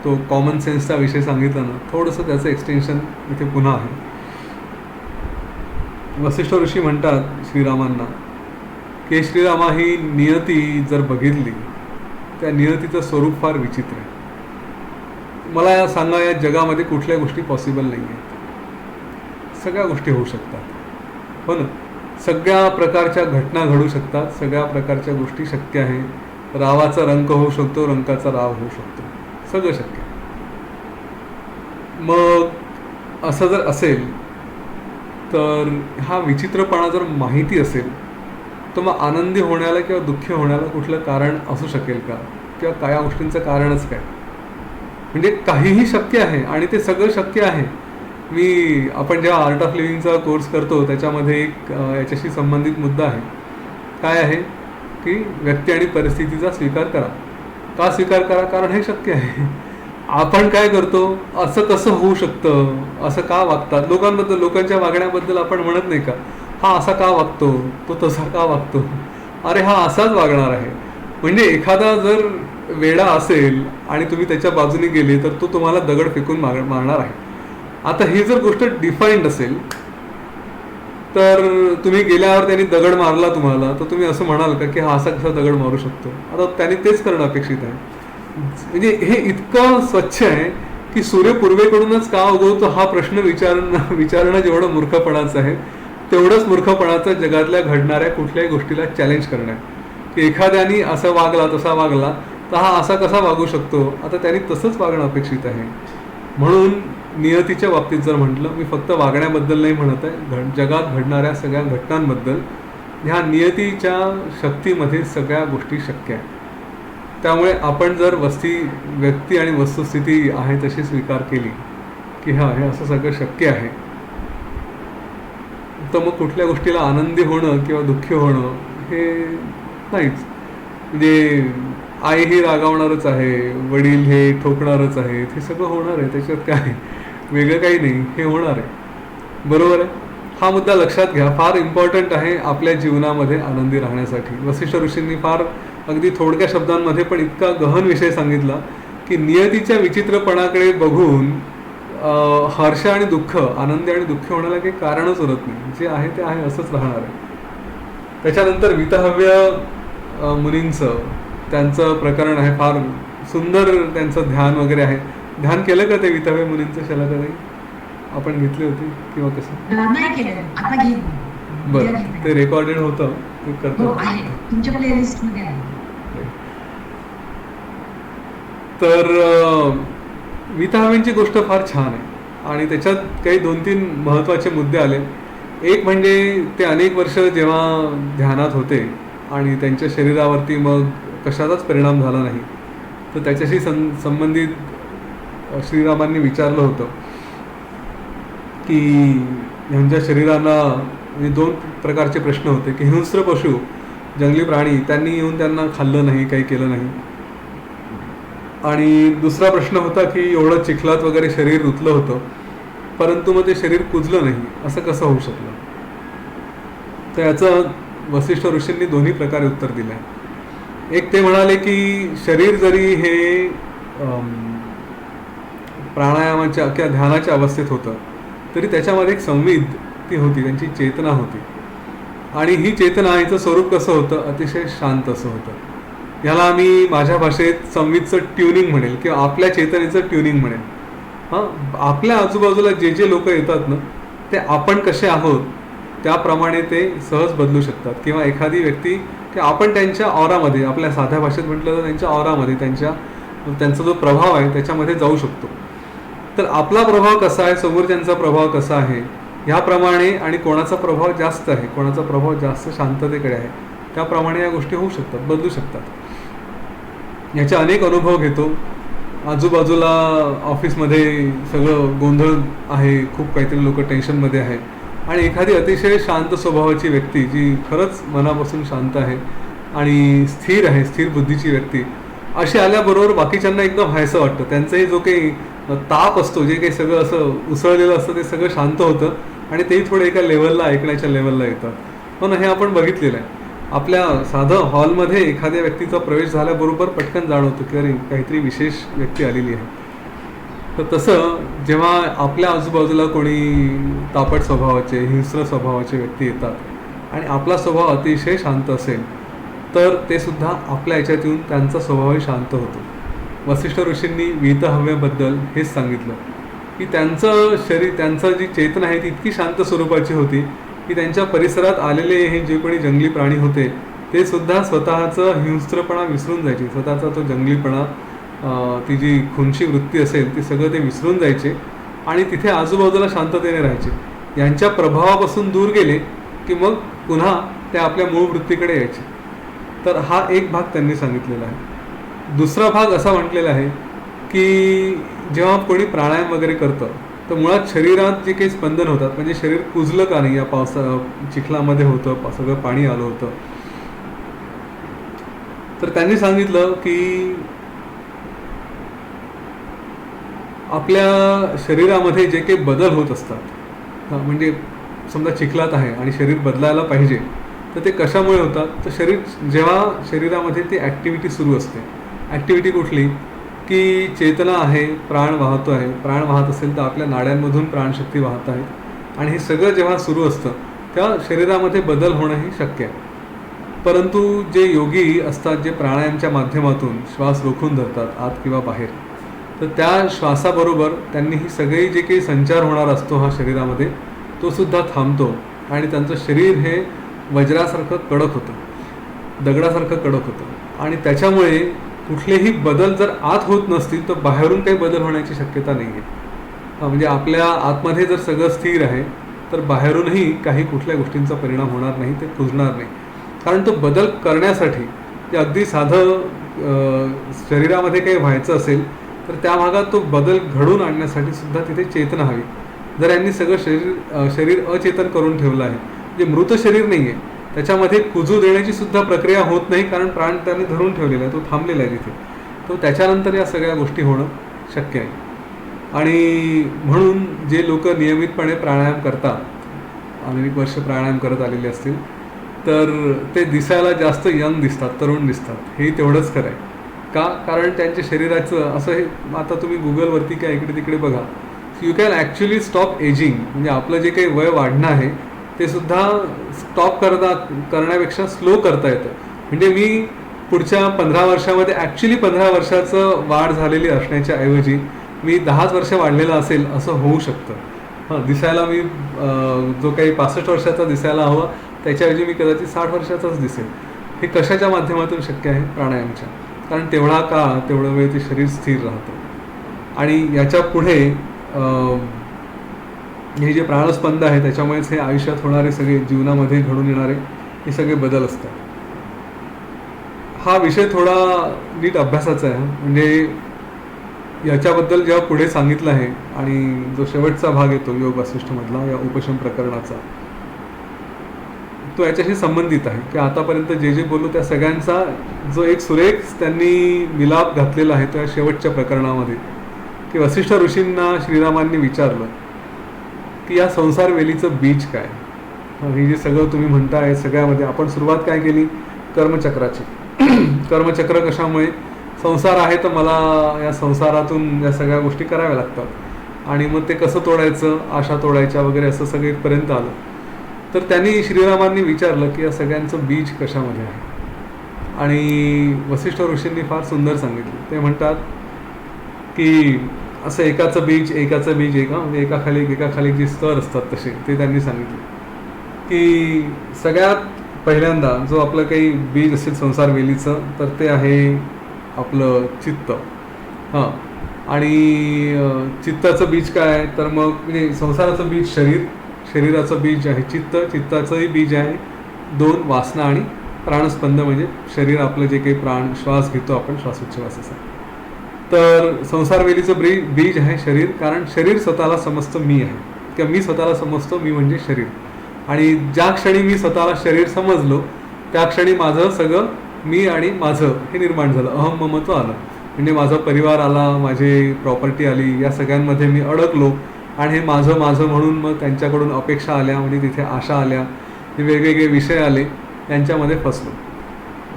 तो कॉमन सेन्सचा विषय सांगितला ना, थोडंसं त्याचं एक्सटेन्शन इथे पुन्हा आहे. वसिष्ठ ऋषी म्हणतात श्रीरामांना की श्रीरामा, ही नियती जर बघितली, त्या नियतीचं स्वरूप फार विचित्र आहे. मला सांगा, या जगामध्ये कुठल्या गोष्टी पॉसिबल नाही आहेत. सगळ्या गोष्टी होऊ शकतात, हो ना. सगळ्या प्रकारच्या घटना घडू शकतात, सगळ्या प्रकारच्या गोष्टी शक्य आहे. रावाचा रंक होऊ शकतो, रंकाचा राव होऊ शकतो, सगळं शक्य. मग असं जर असेल तर हा विचित्रपणा जर माहिती असेल तर मग आनंदी होण्याला किंवा दुःखी होण्याला कुठलं कारण असू शकेल का? किंवा काय गोष्टींचं कारणच काय? म्हणजे काहीही शक्य आहे आणि ते सगळं शक्य आहे. आपण जेव्हा आर्ट ऑफ लिव्हिंगचा कोर्स करतो त्याच्यामध्ये एक याच्याशी संबंधित मुद्दा आहे. काय आहे की व्यक्ती आणि परिस्थितीचा स्वीकार करा. का स्वीकार करा? कारण हे शक्य आहे. आपण काय करतो, असं कसं होऊ शकतं, असं का वागतात लोकांबद्दल, लोकांच्या वागण्याबद्दल आपण म्हणत नाही का, हा असा का वागतो, तो तसा का वागतो, अरे हा असाच वागणार आहे. म्हणजे एखादा जर वेडा असेल आणि तुम्ही त्याच्या बाजूने गेले तर तो तुम्हाला दगड फेकून मारणार आहे. आता ही जर गोष्ट डिफाईन्ड असेल तर तुम्ही गेल्यावर त्यांनी दगड मारला तुम्हाला, तर तुम्ही असं म्हणाल का की हा असा कसा दगड मारू शकतो? आता त्यांनी तेच करणं अपेक्षित आहे. म्हणजे हे इतकं स्वच्छ आहे की सूर्य पूर्वेकडूनच का उगवतो हा प्रश्न विचारणं जेवढं मूर्खपणाचं आहे, तेवढंच मूर्खपणाचं जगातल्या घडणाऱ्या कुठल्याही गोष्टीला चॅलेंज करणं आहे. की एखाद्याने असं वागला, तसा वागला, तर हा असा कसा वागू शकतो? आता त्यांनी तसंच वागणं अपेक्षित आहे. म्हणून नियतीच्या बाबतीत जर म्हटलं, मी फक्त वागण्याबद्दल नाही म्हणत आहे, जगात घडणाऱ्या सगळ्या घटनांबद्दल. ह्या नियतीच्या शक्तीमध्ये सगळ्या गोष्टी शक्य आहेत. त्यामुळे आपण जर व्यक्ती आणि वस्तुस्थिती आहे तशी स्वीकार केली की हा हे असं सगळं शक्य आहे, तर मग कुठल्या गोष्टीला आनंदी होणं किंवा दुःखी होणं हे नाहीच. म्हणजे आई ही रागावणारच आहे, वडील हे ठोकणारच आहेत, हे सगळं होणार आहे, त्याच्यात काय वेगळं काही नाही, हे होणार आहे. बरोबर आहे. हा मुद्दा लक्षात घ्या, फार इम्पॉर्टंट आहे आपल्या जीवनामध्ये आनंदी राहण्यासाठी. वसिष्ठ ऋषींनी फार अगदी थोडक्या शब्दांमध्ये पण इतका गहन विषय सांगितला की नियतीच्या विचित्रपणाकडे बघून हर्ष आणि दुःख, आनंदी आणि दुःखी होण्याला काही कारणच उरत नाही. जे आहे ते आहे, असंच राहणार आहे. त्याच्यानंतर वीतहव्य मुनींचं त्यांचं प्रकरण आहे, फार सुंदर त्यांचं ध्यान वगैरे आहे. ध्यान केलं का ते वीतहव्य मुनींचं शलाका नाही आपण घेतली होती किंवा कसं? नाही केलं, आता घेईन. बरं, ते रेकॉर्डेड होतं, ते करतो. तुमच्या प्लेलिस्टमध्ये आहे. तर वीतहव्यांची गोष्ट फार छान आहे आणि त्याच्यात काही 2-3 महत्त्वाचे मुद्दे आले. एक म्हणजे ते अनेक वर्ष जेव्हा ध्यानात होते आणि त्यांच्या शरीरावरती मग कशाचाच परिणाम झाला नाही, तर त्याच्याशी संबंधित श्रीरामांनी विचारलं होतं की ह्यांच्या शरीराला, म्हणजे 2 प्रकारचे प्रश्न होते की हिंस्र पशु, जंगली प्राणी, त्यांनी येऊन त्यांना खाल्लं नाही, काही केलं नाही. आणि दुसरा प्रश्न होता की एवढं चिखलात वगैरे शरीर रुतलं होतं परंतु मग ते शरीर कुजलं नाही, असं कसं होऊ शकलं? तर याचं वसिष्ठ ऋषींनी दोन्ही प्रकारे उत्तर दिलं आहे. एक ते म्हणाले की शरीर जरी हे प्राणायामाच्या किंवा ध्यानाच्या अवस्थेत होतं तरी त्याच्यामध्ये एक संविद ती होती, त्यांची चेतना होती. आणि ही चेतना, हिचं स्वरूप कसं होतं? अतिशय शांत असं होतं. ह्याला आम्ही माझ्या भाषेत संविदचं ट्युनिंग म्हणेल किंवा आपल्या चेतनेचं ट्युनिंग म्हणेल. हां, आपल्या आजूबाजूला जे लोक येतात ना, ते आपण कसे आहोत त्याप्रमाणे ते सहज बदलू शकतात. किंवा एखादी व्यक्ती की आपण त्यांच्या ऑरामध्ये, आपल्या साध्या भाषेत म्हटलं तर त्यांच्या ऑरामध्ये, त्यांचा जो प्रभाव आहे त्याच्यामध्ये जाऊ शकतो. तर आपला प्रभाव कसा आहे, समोरच्यांचा प्रभाव कसा आहे ह्याप्रमाणे, आणि कोणाचा प्रभाव जास्त आहे, कोणाचा प्रभाव जास्त शांततेकडे आहे, त्याप्रमाणे या गोष्टी होऊ शकतात, बदलू शकतात. याचे अनेक अनुभव घेतो. आजूबाजूला ऑफिसमध्ये सगळं गोंधळ आहे, खूप काहीतरी लोक टेन्शनमध्ये आहे, आणि एखादी अतिशय शांत स्वभावाची व्यक्ती जी खरंच मनापासून शांत आहे आणि स्थिर आहे, स्थिर बुद्धीची व्यक्ती अशी आल्याबरोबर बाकीच्यांना एकदम व्हायचं वाटतं. त्यांचाही जो काही ताप असतो, जे काही सगळं असं उसळलेलं असतं ते सगळं शांत होतं आणि तेही थोडं एका लेवलला, ऐकण्याच्या लेवलला येतात. पण हे आपण बघितलेलं आहे. आपल्या साधं हॉलमध्ये एखाद्या व्यक्तीचा प्रवेश झाल्याबरोबर पटकन जाणवतं की अरे काहीतरी विशेष व्यक्ती आलेली आहे. तर तसं जेव्हा आपल्या आजूबाजूला कोणी तापट स्वभावाचे, हिंस्र स्वभावाचे व्यक्ती येतात आणि आपला स्वभाव अतिशय शांत असेल तर ते सुद्धा आपल्या याच्यात येऊन त्यांचा स्वभावही शांत होतो. वसिष्ठ ऋषींनी वीतहव्याबद्दल हेच सांगितलं की त्यांचं शरीर, त्यांचं जी चेतना आहे ती इतकी शांत स्वरूपाची होती की त्यांच्या परिसरात आलेले हे जे कोणी जंगली प्राणी होते ते सुद्धा स्वतःचं हिंस्त्रपणा विसरून जायचे, स्वतःचा तो जंगलीपणा, ती जी खुनशी वृत्ती असेल ती सगळं ते विसरून जायचे आणि तिथे आजूबाजूला शांततेने राहायचे. यांच्या प्रभावापासून दूर गेले की मग पुन्हा ते आपल्या मूळ वृत्तीकडे यायचे. तर हा एक भाग त्यांनी सांगितलेला आहे. दुसरा भाग असा म्हटलेला आहे की जेव्हा कोणी प्राणायाम वगैरे करतं तर मुळात शरीरात जे काही स्पंदन होतात, म्हणजे शरीर कुजलं का नाही, या चिखलामध्ये होतं, सगळं पाणी आलं होतं, तर त्यांनी सांगितलं की आपल्या शरीरामध्ये जे काही बदल होत असतात, म्हणजे समजा चिखलात आहे आणि शरीर बदलायला पाहिजे तर ते कशामुळे होतात, तर जेव्हा शरीरामध्ये ती ॲक्टिव्हिटी सुरू असते. ॲक्टिव्हिटी कुठली की चेतना आहे, प्राण वाहतो आहे, प्राण वाहत असेल तर आपल्या नाड्यांमधून प्राणशक्ती वाहत आहे, आणि हे सगळं जेव्हा सुरू असतं तेव्हा शरीरामध्ये बदल होणंही शक्य आहे. परंतु जे योगी असतात, जे प्राणायामच्या माध्यमातून श्वास रोखून धरतात आत किंवा बाहेर, तर त्या श्वासाबरोबर त्यांनी ही सगळी जे काही संचार होणार असतो हा शरीरामध्ये तो सुद्धा थांबतो आणि त्यांचं शरीर हे वज्रासारखं कडक होतं, दगडासारखं कडक होतं, आणि त्याच्यामुळे कुठलेही बदल जर आत होत नसतील तर बाहेरून काही बदल होण्याची शक्यता नाही आहे. म्हणजे आपल्या आतमध्ये जर सगळं स्थिर आहे तर बाहेरूनही काही कुठल्या गोष्टींचा परिणाम होणार नाही, ते कुजणार नाही. कारण तो बदल करण्यासाठी ते अगदी साधं शरीरामध्ये काही व्हायचं असेल तर त्या भागात तो बदल घडवून आणण्यासाठी सुद्धा तिथे चेतना हवी. जर यांनी सगळं शरीर अचेतन करून ठेवलं आहे, जे मृत शरीर नाही आहे, त्याच्यामध्ये कुजू देण्याची सुद्धा प्रक्रिया होत नाही, कारण प्राण त्याने धरून ठेवलेला आहे, तो थांबलेला आहे तिथे. तो त्याच्यानंतर या सगळ्या गोष्टी होणं शक्य आहे. आणि म्हणून जे लोक नियमितपणे प्राणायाम करतात, अनेक वर्ष प्राणायाम करत आलेले असतील, तर ते दिसायला जास्त यंग दिसतात, तरुण दिसतात. हे तेवढंच खरं आहे. का? कारण त्यांच्या शरीराचं असं हे, आता तुम्ही गुगलवरती काय इकडे तिकडे बघा, you can actually stop ageing, म्हणजे आपलं जे काही वय वाढणं आहे ते सुद्धा स्टॉप करण्यापेक्षा स्लो करता येतं. म्हणजे मी पुढच्या 15 वर्षामध्ये ॲक्च्युली 15 वर्षाचं वाढ झालेली असण्याच्या ऐवजी मी 10 वर्ष वाढलेलं असेल असं होऊ शकतं. हां, दिसायला मी जो काही 65 वर्षाचा दिसायला हवा त्याच्याऐवजी मी कदाचित 60 वर्षाचाच दिसेल. हे कशाच्या माध्यमातून शक्य आहे? प्राणायामच्या. कारण तेवढा वेळ ते शरीर स्थिर राहतं. आणि याच्या पुढे हे जे प्राणस्पंद आहे त्याच्यामुळेच हे आयुष्यात होणारे सगळे, जीवनामध्ये घडून येणारे हे सगळे बदल असतात. हा विषय थोडा नीट अभ्यासाचा आहे. म्हणजे याच्याबद्दल जेव्हा पुढे सांगितलं आहे, आणि जो शेवटचा भाग येतो योग वासिष्ठमधला या उपशम प्रकरणाचा, तो याच्याशी संबंधित आहे की आतापर्यंत जे जे बोललो त्या सगळ्यांचा जो एक सुरेख त्यांनी मिलाप घातलेला आहे त्या शेवटच्या प्रकरणामध्ये, की वसिष्ठ ऋषींना श्रीरामांनी विचारलं की या संसार वेलीचं बीज काय. हे जे सगळं तुम्ही म्हणताय सगळ्यामध्ये आपण सुरुवात काय केली? कर्मचक्राची. कर्मचक्र कशामुळे? संसार आहे तर मला या संसारातून या सगळ्या गोष्टी कराव्या लागतात, आणि मग ते कसं तोडायचं, आशा तोडायच्या वगैरे असं सगळं इथपर्यंत आलं. तर त्यांनी श्रीरामांनी विचारलं की या सगळ्यांचं बीज कशामध्ये आहे. आणि वसिष्ठ ऋषींनी फार सुंदर सांगितलं. ते म्हणतात की असं एकाचं बीज म्हणजे एकाखाली जे स्तर असतात तसे ते त्यांनी सांगितले की सगळ्यात पहिल्यांदा जो आपलं काही बीज असेल संसार वेलीचं तर ते आहे आपलं चित्त. हां. आणि चित्ताचं बीज काय आहे तर मग म्हणजे संसाराचं बीज शरीराचं बीज आहे चित्ताचंही बीज आहे 2 वासना आणि प्राणस्पंद म्हणजे शरीर आपलं जे काही प्राण श्वास घेतो आपण श्वासोच्छवासाचा. तर संसारवेलीचं बीज आहे शरीर, कारण शरीर स्वतःला समजतं मी आहे किंवा मी स्वतःला समजतो मी म्हणजे शरीर. आणि ज्या क्षणी मी स्वतःला शरीर समजलो त्या क्षणी माझं सगळं मी आणि माझं हे निर्माण झालं, अहम ममत्व आलं. म्हणजे माझा परिवार आला, माझी प्रॉपर्टी आली, या सगळ्यांमध्ये मी अडकलो आणि हे माझं म्हणून मग त्यांच्याकडून अपेक्षा आल्या, म्हणजे तिथे आशा आल्या, हे वेगवेगळे विषय आले, त्यांच्यामध्ये फसलो.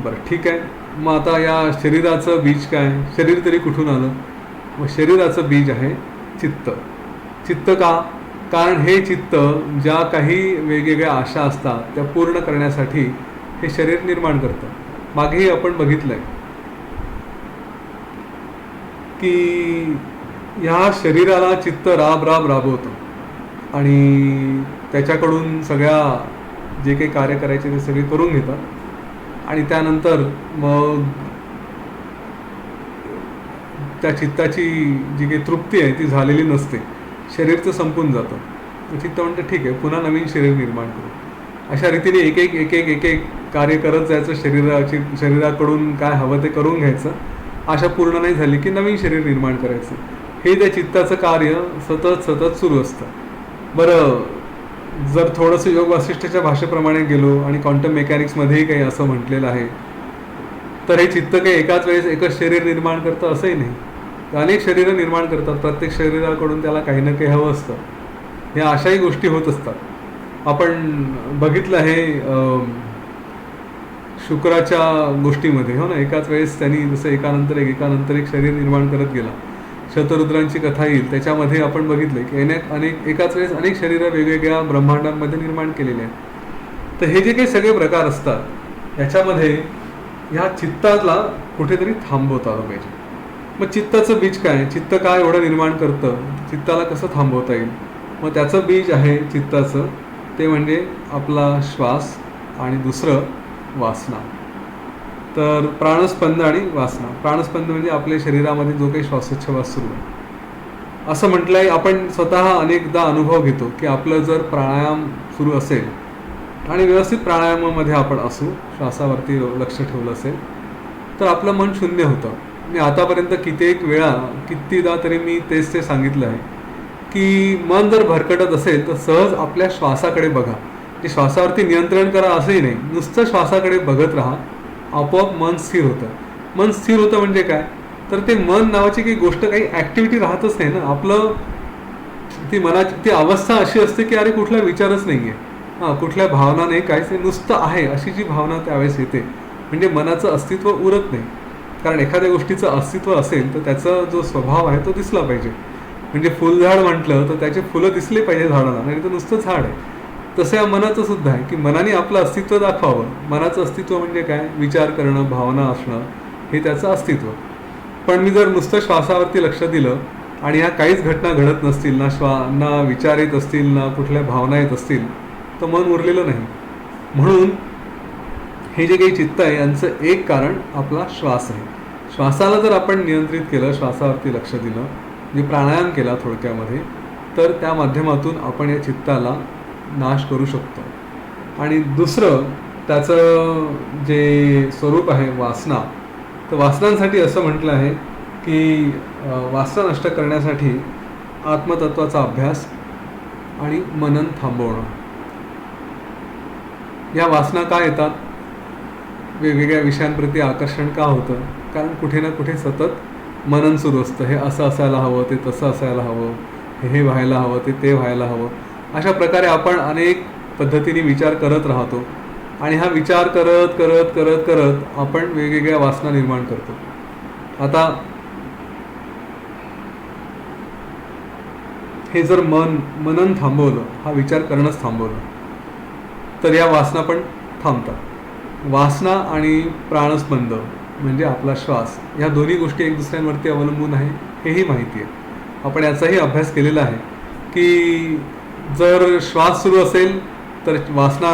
बरं ठीक आहे. मग आता या शरीराचं बीज काय, शरीर तरी कुठून आलं? मग शरीराचं बीज आहे चित्त का? कारण हे चित्त ज्या काही वेगवेगळ्या आशा असतात त्या पूर्ण करण्यासाठी हे शरीर निर्माण करतं. मागेही आपण बघितलंय की ह्या शरीराला चित्त राबवतं आणि त्याच्याकडून सगळ्या जे काही कार्य करायचे ते सगळे करून घेतात आणि त्यानंतर मग त्या चित्ताची जी काही तृप्ती आहे ती झालेली नसते, शरीर तर संपून जातं. चित्त म्हणतं ठीक आहे, पुन्हा नवीन शरीर निर्माण करू. अशा रीतीने एक एक कार्य करत जायचं, शरीराकडून काय हवं ते करून घ्यायचं. आशा पूर्ण नाही झाली की नवीन शरीर निर्माण करायचं. हे त्या चित्ताचं कार्य सतत सुरू असतं. बरं, जर थोडंसं योग वासिष्ठच्या भाषेप्रमाणे गेलो आणि क्वांटम मेकॅनिक्समध्येही काही असं म्हटलेलं आहे, तर हे चित्त काही एकाच वेळेस एकच शरीर निर्माण करतं असंही नाही, अनेक शरीरं निर्माण करतात. प्रत्येक शरीराकडून त्याला काही ना काही हवं असतं. ह्या अशाही गोष्टी होत असतात. आपण बघितलं आहे शुक्राच्या गोष्टीमध्ये, हो ना, एकाच वेळेस त्यांनी जसं एकानंतर एक शरीर निर्माण करत गेला. शतरुद्रांची कथा येईल त्याच्यामध्ये आपण बघितलं की एकाच वेळेस अनेक शरीरं वेगवेगळ्या ब्रह्मांडांमध्ये निर्माण केलेली आहेत. तर हे जे काही सगळे प्रकार असतात याच्यामध्ये ह्या चित्ताला कुठेतरी थांबवता आलं पाहिजे. मग चित्ताचं बीज काय, चित्त काय एवढं निर्माण करतं, चित्ताला कसं थांबवता येईल? मग त्याचं बीज आहे चित्ताचं, ते म्हणजे आपला श्वास आणि दुसरं वासना. तर प्राणस्पंद आणि वासना. प्राणस्पंद म्हणजे आपल्या शरीरामध्ये जो काही श्वासोच्छवास सुरू आहे. असं म्हटलंय, आपण स्वतः अनेकदा अनुभव घेतो की आपलं जर प्राणायाम सुरू असेल आणि व्यवस्थित प्राणायामामध्ये आपण असू, श्वासावरती लक्ष ठेवलं असेल, तर आपलं मन शून्य होतं. मी आतापर्यंत कितीदा तरी मी तेच ते सांगितलं आहे की मन जर भरकटत असेल तर सहज आपल्या श्वासाकडे बघा. ते श्वासावरती नियंत्रण करा असंही नाही, नुसतं श्वासाकडे बघत राहा, आपोआप मन स्थिर होतं. मन स्थिर होतं म्हणजे काय, तर ते मन नावाची काही गोष्ट, काही ॲक्टिव्हिटी राहतच नाही ना. आपलं ती मनाची ती अवस्था अशी असते की अरे कुठला विचारच नाही आहे, हां, कुठल्या भावना नाही, काहीच नाही, नुसतं आहे अशी जी भावना त्यावेळेस येते. म्हणजे मनाचं अस्तित्व उरत नाही. कारण एखाद्या गोष्टीचं अस्तित्व असेल तर त्याचा जो स्वभाव आहे तो दिसला पाहिजे. म्हणजे फुलझाड म्हटलं तर त्याचे फुलं दिसले पाहिजे झाडाला, नाही तर नुसतं झाड आहे. तसं या मनाचं सुद्धा आहे की मनाने आपलं अस्तित्व दाखवावं. मनाचं अस्तित्व म्हणजे काय, विचार करणं, भावना असणं, हे त्याचं अस्तित्व. पण मी जर नुसतं श्वासावरती लक्ष दिलं आणि ह्या काहीच घटना घडत नसतील, ना विचार येत असतील, ना कुठल्या भावना येत असतील, तर मन उरलेलं नाही. म्हणून हे जे काही चित्त आहे यांचं एक कारण आपला श्वास आहे. श्वासाला जर आपण नियंत्रित केलं, श्वासावरती लक्ष दिलं, म्हणजे प्राणायाम केला थोडक्यामध्ये, तर त्या माध्यमातून आपण या चित्ताला नाश करू शकतो. आणि दुसरं त्याचं जे स्वरूप आहे वासना, तर वासनांसाठी असं म्हटलं आहे की वासना नष्ट करण्यासाठी आत्मतत्वाचा अभ्यास आणि मनन थांबवणं. या वासना का येतात, वेगवेगळ्या विषयांप्रती आकर्षण का होतं, कारण कुठे ना कुठे सतत मनन सुरू असतं. हे असं असायला हवं, ते तसं असायला हवं, हे व्हायला हवं, ते व्हायला हवं. अशा प्रकारे आपण अनेक पद्धतीने विचार करत राहतो आणि हा विचार करत करत करत करत आपण वेगवेगळ्या वासना निर्माण करतो. आता हे जर मनन थांबवलं, हा विचार करणंच थांबवलं, तर या वासना पण थांबतात. वासना आणि प्राणस्पंद म्हणजे आपला श्वास, ह्या दोन्ही गोष्टी एक दुसऱ्यांवरती अवलंबून आहे, हेही माहिती आहे. आपण याचाही अभ्यास केलेला आहे की जर श्वास सुरू असेल तर वासना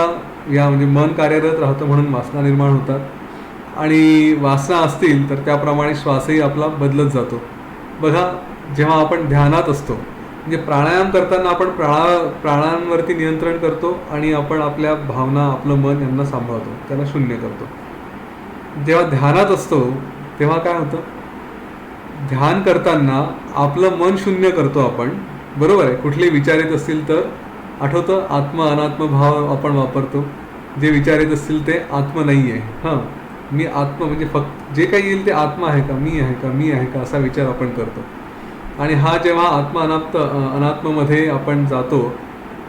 या म्हणजे मन कार्यरत राहतं म्हणून वासना निर्माण होतात आणि वासना असतील तर त्याप्रमाणे श्वासही आपला बदलत जातो. बघा, जेव्हा आपण ध्यानात असतो म्हणजे प्राणायाम करताना आपण प्राणांवरती नियंत्रण करतो आणि आपण आपल्या भावना आपलं मन यांना सांभाळतो, त्याला शून्य करतो. जेव्हा ध्यानात असतो तेव्हा काय होतं, ध्यान करताना आपलं मन शून्य करतो आपण, बरोबर आहे. कुठले विचार येत असतील तर आठवतं आत्म अनात्म भाव आपण वापरतो. जे विचार येत असतील ते आत्म नाही आहे. हां, मी आत्म म्हणजे फक्त जे काही येईल ते आत्मा आहे का, मी आहे का, मी आहे का असा विचार आपण करतो. आणि हा जेव्हा आत्म अनात्ममध्ये आपण जातो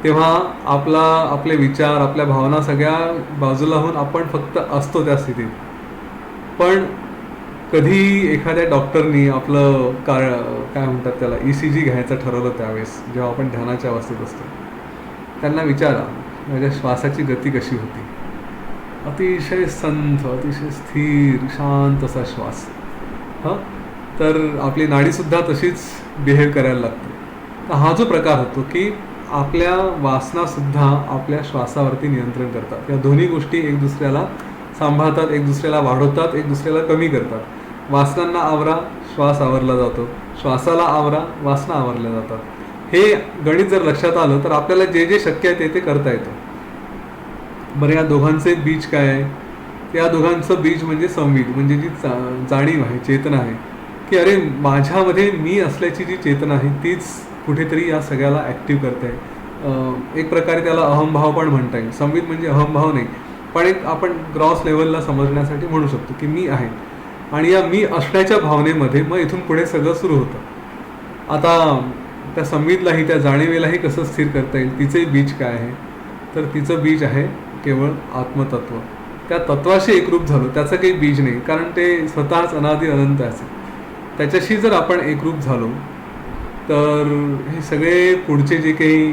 तेव्हा आपले विचार आपल्या भावना सगळ्या बाजूला होऊन आपण फक्त असतो त्या स्थितीत. पण कधी एखाद्या डॉक्टरनी आपलं काय म्हणतात त्याला ECG घ्यायचं ठरवलं त्यावेळेस जेव्हा आपण ध्यानाच्या अवस्थेत असतो, त्यांना विचारा माझ्या श्वासाची गती कशी होती. अतिशय संथ, अतिशय स्थिर, शांत असा श्वास. हां, तर आपली नाडीसुद्धा तशीच बिहेव करायला लागते. तर हा जो प्रकार होतो की आपल्या वासनासुद्धा आपल्या श्वासावरती नियंत्रण करतात. या दोन्ही गोष्टी एक दुसऱ्याला सांभाळतात, एक दुसऱ्याला वाढवतात, एक दुसऱ्याला कमी करतात. वासनांना आवरा, श्वास आवरला जातो. श्वासाला आवरा, वासना आवरल्या जातात. हे गणित जर लक्षात आलं तर आपल्याला जे जे शक्य आहे ते करता येतं. बरं, या दोघांचे बीज काय आहे? या दोघांचं बीज म्हणजे संविद, म्हणजे जी जाणीव आहे, चेतना आहे की अरे माझ्यामध्ये मी असल्याची जी चेतना आहे तीच कुठेतरी या सगळ्याला ॲक्टिव्ह करते आहे. एक प्रकारे त्याला अहमभाव पण म्हणता येईल. संविद म्हणजे अहमभाव नाही, पण एक आपण ग्रॉस लेवलला समजण्यासाठी म्हणू शकतो की मी आहे. आणि या मी असण्याच्या भावनेमध्ये मग इथून पुढे सगळं सुरू होतं. आता त्या संविदलाही त्या जाणीवेलाही कसं स्थिर करता येईल, तिचंही बीज काय आहे, तर तिचं बीज आहे केवळ आत्मतत्व. त्या तत्वाशी एकरूप झालो, त्याचं काही बीज नाही, कारण ते स्वतःच अनादि अनंत असेल. त्याच्याशी जर आपण एकरूप झालो तर हे सगळे पुढचे जे काही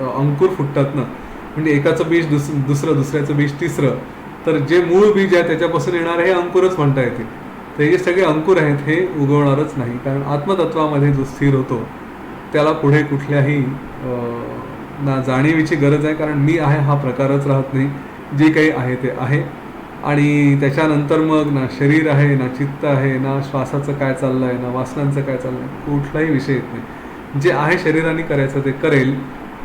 अंकुर फुटतात ना, म्हणजे एकाचं बीज दुसरं, दुसऱ्याचं बीज तिसरं, तर जे मूळ बीज आहे त्याच्यापासून येणारे हे अंकुरच म्हणता येतील. तर हे जे सगळे अंकुर आहेत हे उगवणारच नाही, कारण आत्मतत्वामध्ये जो स्थिर होतो त्याला पुढे कुठल्याही ना जाणीवीची गरज आहे, कारण मी आहे हा प्रकारच राहत नाही. जे काही आहे ते आहे. आणि त्याच्यानंतर मग ना शरीर आहे, ना चित्त आहे, ना श्वासाचं काय चाललं आहे, ना वासनांचं काय चाललं आहे, कुठलाही विषय येत नाही. जे आहे शरीराने करायचं ते करेल.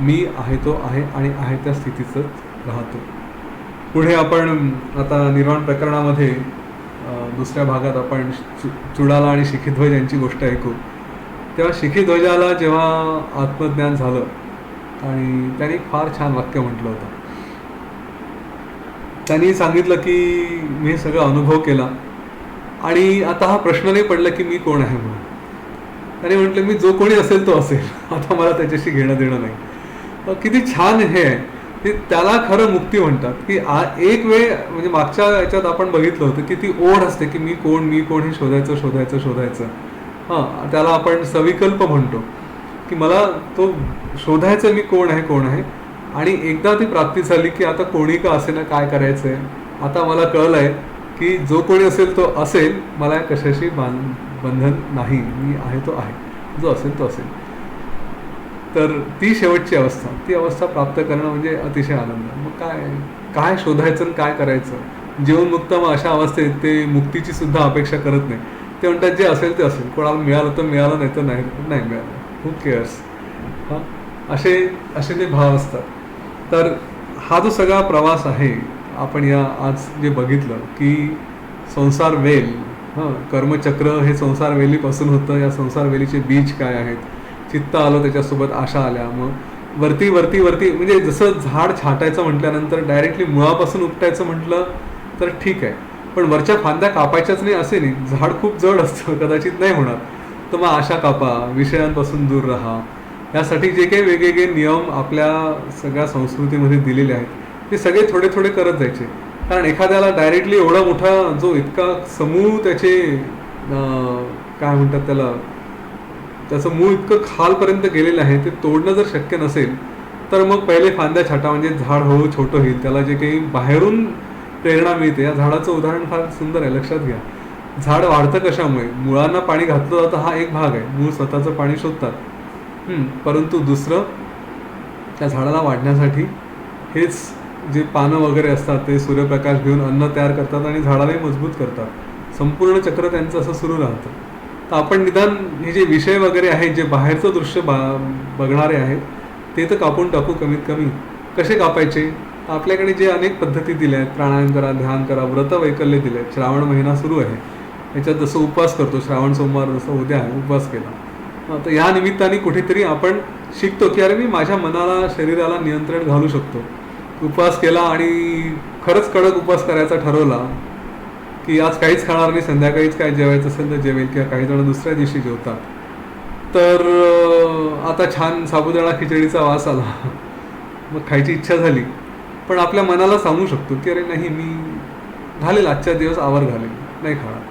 मी आहे तो आहे आणि आहे त्या स्थितीतच राहतो. पुढे आपण आता निर्वाण प्रकरणामध्ये दुसऱ्या भागात आपण चुडाला आणि शिखीध्वज यांची गोष्ट ऐकू. तेव्हा शिखीध्वजाला जेव्हा आत्मज्ञान झालं आणि त्यांनी फार छान वाक्य म्हटलं होतं. त्यांनी सांगितलं की मी सगळं अनुभव केला आणि आता हा प्रश्न नाही पडला की मी कोण आहे म्हणून. त्याने म्हटलं मी जो कोणी असेल तो असेल, आता मला त्याच्याशी घेणं देणं नाही. किती छान हे आहे ते, त्याला खरं मुक्ती म्हणतात. की एक वेळ म्हणजे मागच्या याच्यात आपण बघितलं होतं की ती ओढ असते की मी कोण हे शोधायचं. हां, त्याला आपण सविकल्प म्हणतो की मला तो शोधायचं मी कोण आहे. आणि एकदा ती प्राप्ती झाली की आता कोणी का असे ना काय करायचं आहे. आता मला कळलं आहे की जो कोणी असेल तो असेल, मला कशाशी बंधन नाही, मी आहे तो आहे, जो असेल तो असेल. तर ती शेवटची अवस्था, ती अवस्था प्राप्त करणं म्हणजे अतिशय आनंद. मग काय शोधायचं आणि काय करायचं. जीवनमुक्त मग अशा अवस्थेत ते मुक्तीची सुद्धा अपेक्षा करत नाही. ते म्हणतात जे असेल ते असेल, कोणाला मिळालं तर मिळालं, नाही तर नाही मिळालं, हू केअर्स. हां, असे ते भाव असतात. तर हा जो सगळा प्रवास आहे आपण या आज जे बघितलं की संसार वेल, कर्मचक्र हे संसार वेलीपासून होतं. या संसार वेलीचे बीज काय आहेत, चित्त आलं, त्याच्यासोबत आशा आल्या, मग वरती म्हणजे जसं झाड छाटायचं म्हटल्यानंतर डायरेक्टली मुळापासून उपटायचं म्हटलं तर ठीक आहे, पण वरच्या फांद्या कापायच्याच नाही असे नाही. झाड खूप जड असतं, कदाचित नाही होणार. तर मग आशा कापा, विषयांपासून दूर राहा. यासाठी जे काही वेगवेगळे नियम आपल्या सगळ्या संस्कृतीमध्ये दिलेले आहेत ते सगळे थोडे थोडे करत जायचे. कारण एखाद्याला डायरेक्टली एवढा मोठा जो इतका समूळ त्याचे काय म्हणतात त्याचं मूळ इतकं खालपर्यंत गेलेलं आहे, ते तोडणं जर शक्य नसेल तर मग पहिले फांद्या छाटा, म्हणजे झाड हळूहळू छोटं होईल. त्याला जे काही बाहेरून प्रेरणा मिळते. या झाडाचं उदाहरण फार सुंदर आहे, लक्षात घ्या. झाड वाढतं कशामुळे? मुळांना पाणी घातलं जातं हा एक भाग आहे, मूळ स्वतःचं पाणी शोधतात. परंतु दुसरं, त्या झाडाला वाढण्यासाठी हेच जे पानं वगैरे असतात ते सूर्यप्रकाश घेऊन अन्न तयार करतात आणि झाडालाही मजबूत करतात. संपूर्ण चक्र त्यांचं असं सुरू राहतं. तर आपण निदान हे जे विषय वगैरे आहेत, जे बाहेरचं दृश्य बघणारे आहेत ते तर कापून टाकू कमीत कमी. कसे कापायचे? आपल्याकडे जे अनेक पद्धती दिल्या आहेत, प्राणायाम करा, ध्यान करा, व्रत वैकल्य दिले आहेत. श्रावण महिना सुरू आहे, याच्यात जसं उपवास करतो, श्रावण सोमवार जसं उद्या आहे उपवास केला, तर या निमित्ताने कुठेतरी आपण शिकतो की अरे मी माझ्या मनाला शरीराला नियंत्रण घालू शकतो. उपवास केला आणि खरंच कडक उपवास करायचा ठरवला की आज काहीच खाणार नाही, संध्याकाळीच काय जेवायचं असेल तर जेवेल, किंवा काही जण दुसऱ्या दिवशी जेवतात. तर आता छान साबुदाणा खिचडीचा वास आला, मग खायची इच्छा झाली, पण आपल्या मनाला सांगू शकतो की अरे नाही, मी घालेल आजच्या दिवस आवर घालेल, नाही खाणार.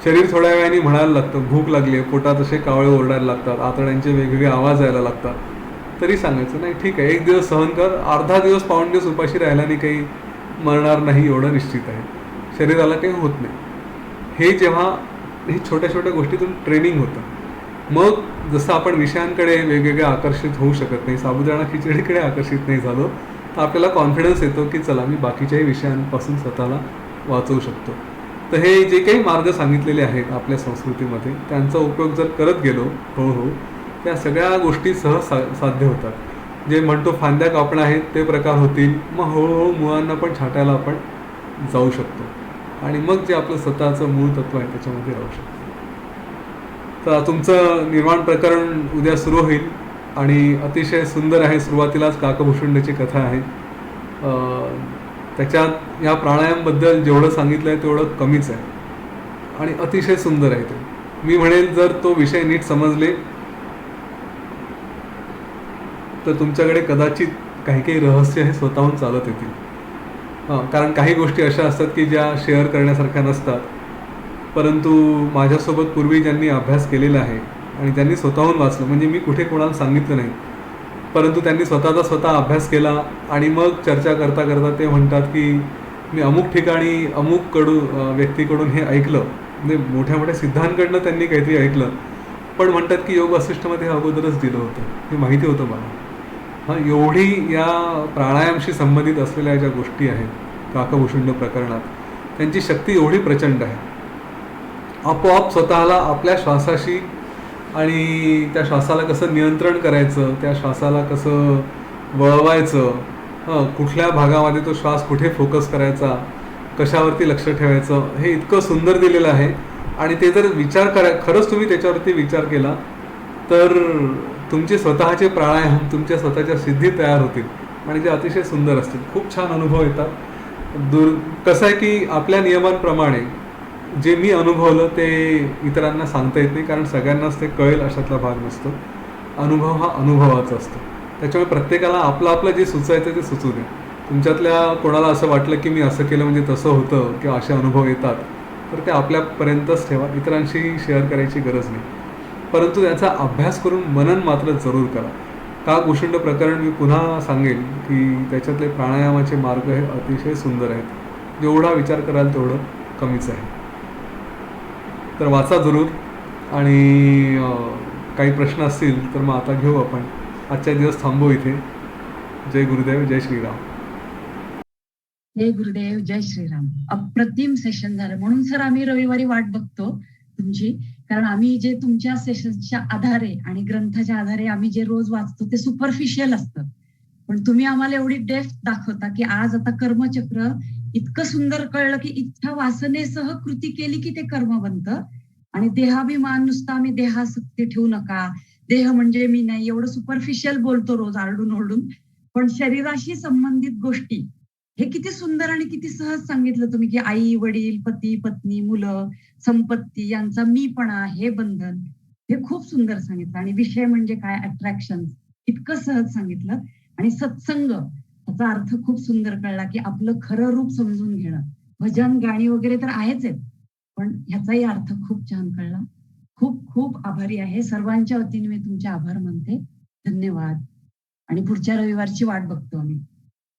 शरीर थोड्या वेळाने म्हणायला लागतं भूक लागली आहे, पोटात असे कावळे ओरडायला लागतात, आतड्यांचे वेगवेगळे आवाज यायला लागतात. तरी सांगायचं नाही ठीक आहे, एक दिवस सहन कर, अर्धा दिवस पाऊण दिवस उपाशी राहिल्याने काही मरणार नाही एवढं निश्चित आहे, शरीराला काही होत नाही. हे जेव्हा हे छोट्या छोट्या गोष्टीतून ट्रेनिंग होतं, मग जसं आपण विषयांकडे वेगवेगळे आकर्षित होऊ शकत नाही, साबुदाणा खिचडीकडे आकर्षित नाही झालो, तर आपल्याला कॉन्फिडन्स येतो की चला मी बाकीच्याही विषयांपासून स्वतःला वाचवू शकतो. तर हे जे काही मार्ग सांगितलेले आहेत आपल्या संस्कृतीमध्ये, त्यांचा उपयोग जर करत गेलो हळूहळू, त्या सगळ्या गोष्टी सहज साध्य होतात. जे म्हणतो फांद्या कापणं आहेत ते प्रकार होतील, मग हळूहळू मुळांना पण छाटायला आपण जाऊ शकतो आणि मग जे आपलं स्वतःचं मूळ तत्व आहे त्याच्यामध्ये राहू शकतो. तर तुमचं निर्वाण प्रकरण उद्या सुरू होईल आणि अतिशय सुंदर आहे. सुरुवातीलाच काकभूषुंडची कथा आहे. त्याच्यात या प्राणायामबद्दल जेवढं सांगितलं आहे तेवढं कमीच आहे आणि अतिशय सुंदर आहे ते. मी म्हणेल जर तो विषय नीट समजले तर तुमच्याकडे कदाचित काही काही रहस्य हे स्वतःहून चालत येतील. कारण काही गोष्टी अशा असतात की ज्या शेअर करण्यासारख्या नसतात, परंतु माझ्यासोबत पूर्वी ज्यांनी अभ्यास केलेला आहे आणि ज्यांनी स्वतःहून वाचलं, म्हणजे मी कुठे कोणाला सांगितलं नाही, परंतु त्यांनी स्वतःचा स्वतः अभ्यास केला आणि मग चर्चा करता करता ते म्हणतात की मी अमुक ठिकाणी व्यक्तीकडून हे ऐकलं, म्हणजे मोठ्या मोठ्या सिद्धांकडनं त्यांनी काहीतरी ऐकलं, पण म्हणतात की योग वसिष्ठमध्ये हे अगोदरच दिलं होतं, हे माहिती होतं मला. एवढी या प्राणायामशी संबंधित असलेल्या ज्या गोष्टी आहेत काकभूषुंड प्रकरणात, त्यांची शक्ती एवढी प्रचंड आहे. आपोआप स्वतःला आपल्या श्वासाशी आणि त्या श्वासाला कसं नियंत्रण करायचं, त्या श्वासाला कसं वळवायचं, कुठल्या भागामध्ये तो श्वास कुठे फोकस करायचा, कशावरती लक्ष ठेवायचं, हे इतकं सुंदर दिलेलं आहे. आणि ते जर खरंच तुम्ही त्याच्यावरती विचार केला तर तुमचे स्वतःचे प्राणायाम, तुमच्या स्वतःच्या सिद्धी तयार होतील आणि ते अतिशय सुंदर असतील. खूप छान अनुभव येतात. कसं आहे की आपल्या नियमांप्रमाणे जे मी अनुभवलं ते इतरांना सांगता येत नाही, कारण सगळ्यांनाच ते कळेल अशातला भाग नसतो. अनुभव हा अनुभवाचा असतो, त्याच्यामुळे प्रत्येकाला आपलं आपलं जे सुचायचं ते सुचू दे. तुमच्यातल्या कोणाला असं वाटलं की मी असं केलं म्हणजे तसं होतं किंवा असे अनुभव येतात, तर ते आपल्यापर्यंतच ठेवा, इतरांशी शेअर करायची गरज नाही. परंतु त्याचा अभ्यास करून मनन मात्र जरूर करा. काकभूषुंड प्रकरण मी पुन्हा सांगेल की त्याच्यातले प्राणायामाचे मार्ग हे अतिशय सुंदर आहेत. जेवढा विचार कराल तेवढं कमीच आहे. तर वाचा जरूर. आणि काही प्रश्न असतील तर मग आता घेऊ आपण. आजच्या दिवस थांबू इथे. जय गुरुदेव, जय श्रीराम. जय गुरुदेव, जय श्रीराम. अप्रतिम सेशन झालं, म्हणून सर आम्ही रविवारी वाट बघतो तुमची, कारण आम्ही जे तुमच्या सेशनच्या आधारे आणि ग्रंथाच्या आधारे आम्ही जे रोज वाचतो ते सुपरफिशियल असतं, पण तुम्ही आम्हाला एवढी डेप्थ दाखवता की आज आता कर्मचक्र इतकं सुंदर कळलं की इच्छा वासनेसह कृती केली की ते कर्म बनतं. आणि देहाभिमान नुसता आम्ही देहासक्ती ठेवू नका, देह म्हणजे मी नाही, एवढं सुपरफिशियल बोलतो रोज आरडून ओरडून, पण शरीराशी संबंधित गोष्टी हे किती सुंदर आणि किती सहज सांगितलं तुम्ही की आई वडील, पती पत्नी, मुलं, संपत्ती यांचा मीपणा हे बंधन, हे खूप सुंदर सांगितलं. आणि विषय म्हणजे काय, अट्रॅक्शन, इतकं सहज सांगितलं. आणि सत्संग याचा अर्थ खूप सुंदर कळला की आपलं खरं रूप समजून घेणं. भजन गाणी वगैरे तर आहेच आहेत, पण ह्याचाही अर्थ खूप छान कळला. खूप खूप आभारी आहे. सर्वांच्या वतीने मी तुमचे आभार मानते. धन्यवाद. आणि पुढच्या रविवारची वाट बघतो आम्ही.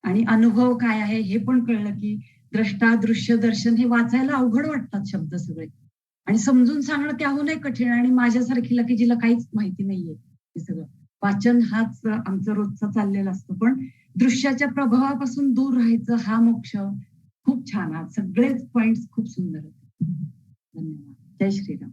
आणि अनुभव काय आहे हे पण कळलं की द्रष्टा, दृश्य, दर्शन हे वाचायला अवघड वाटतात शब्द सगळे, आणि समजून सांगणं त्याहूनही कठीण आणि माझ्यासारखीला की जिला काहीच माहिती नाहीये हे सगळं. वाचन हाच आमचा रोजचा चाललेला असतो, पण दृश्याच्या प्रभावापासून दूर राहायचं हा मोक्ष. खूप छान. आज सगळेच पॉइंट्स खूप सुंदर होते. धन्यवाद. जय श्रीराम.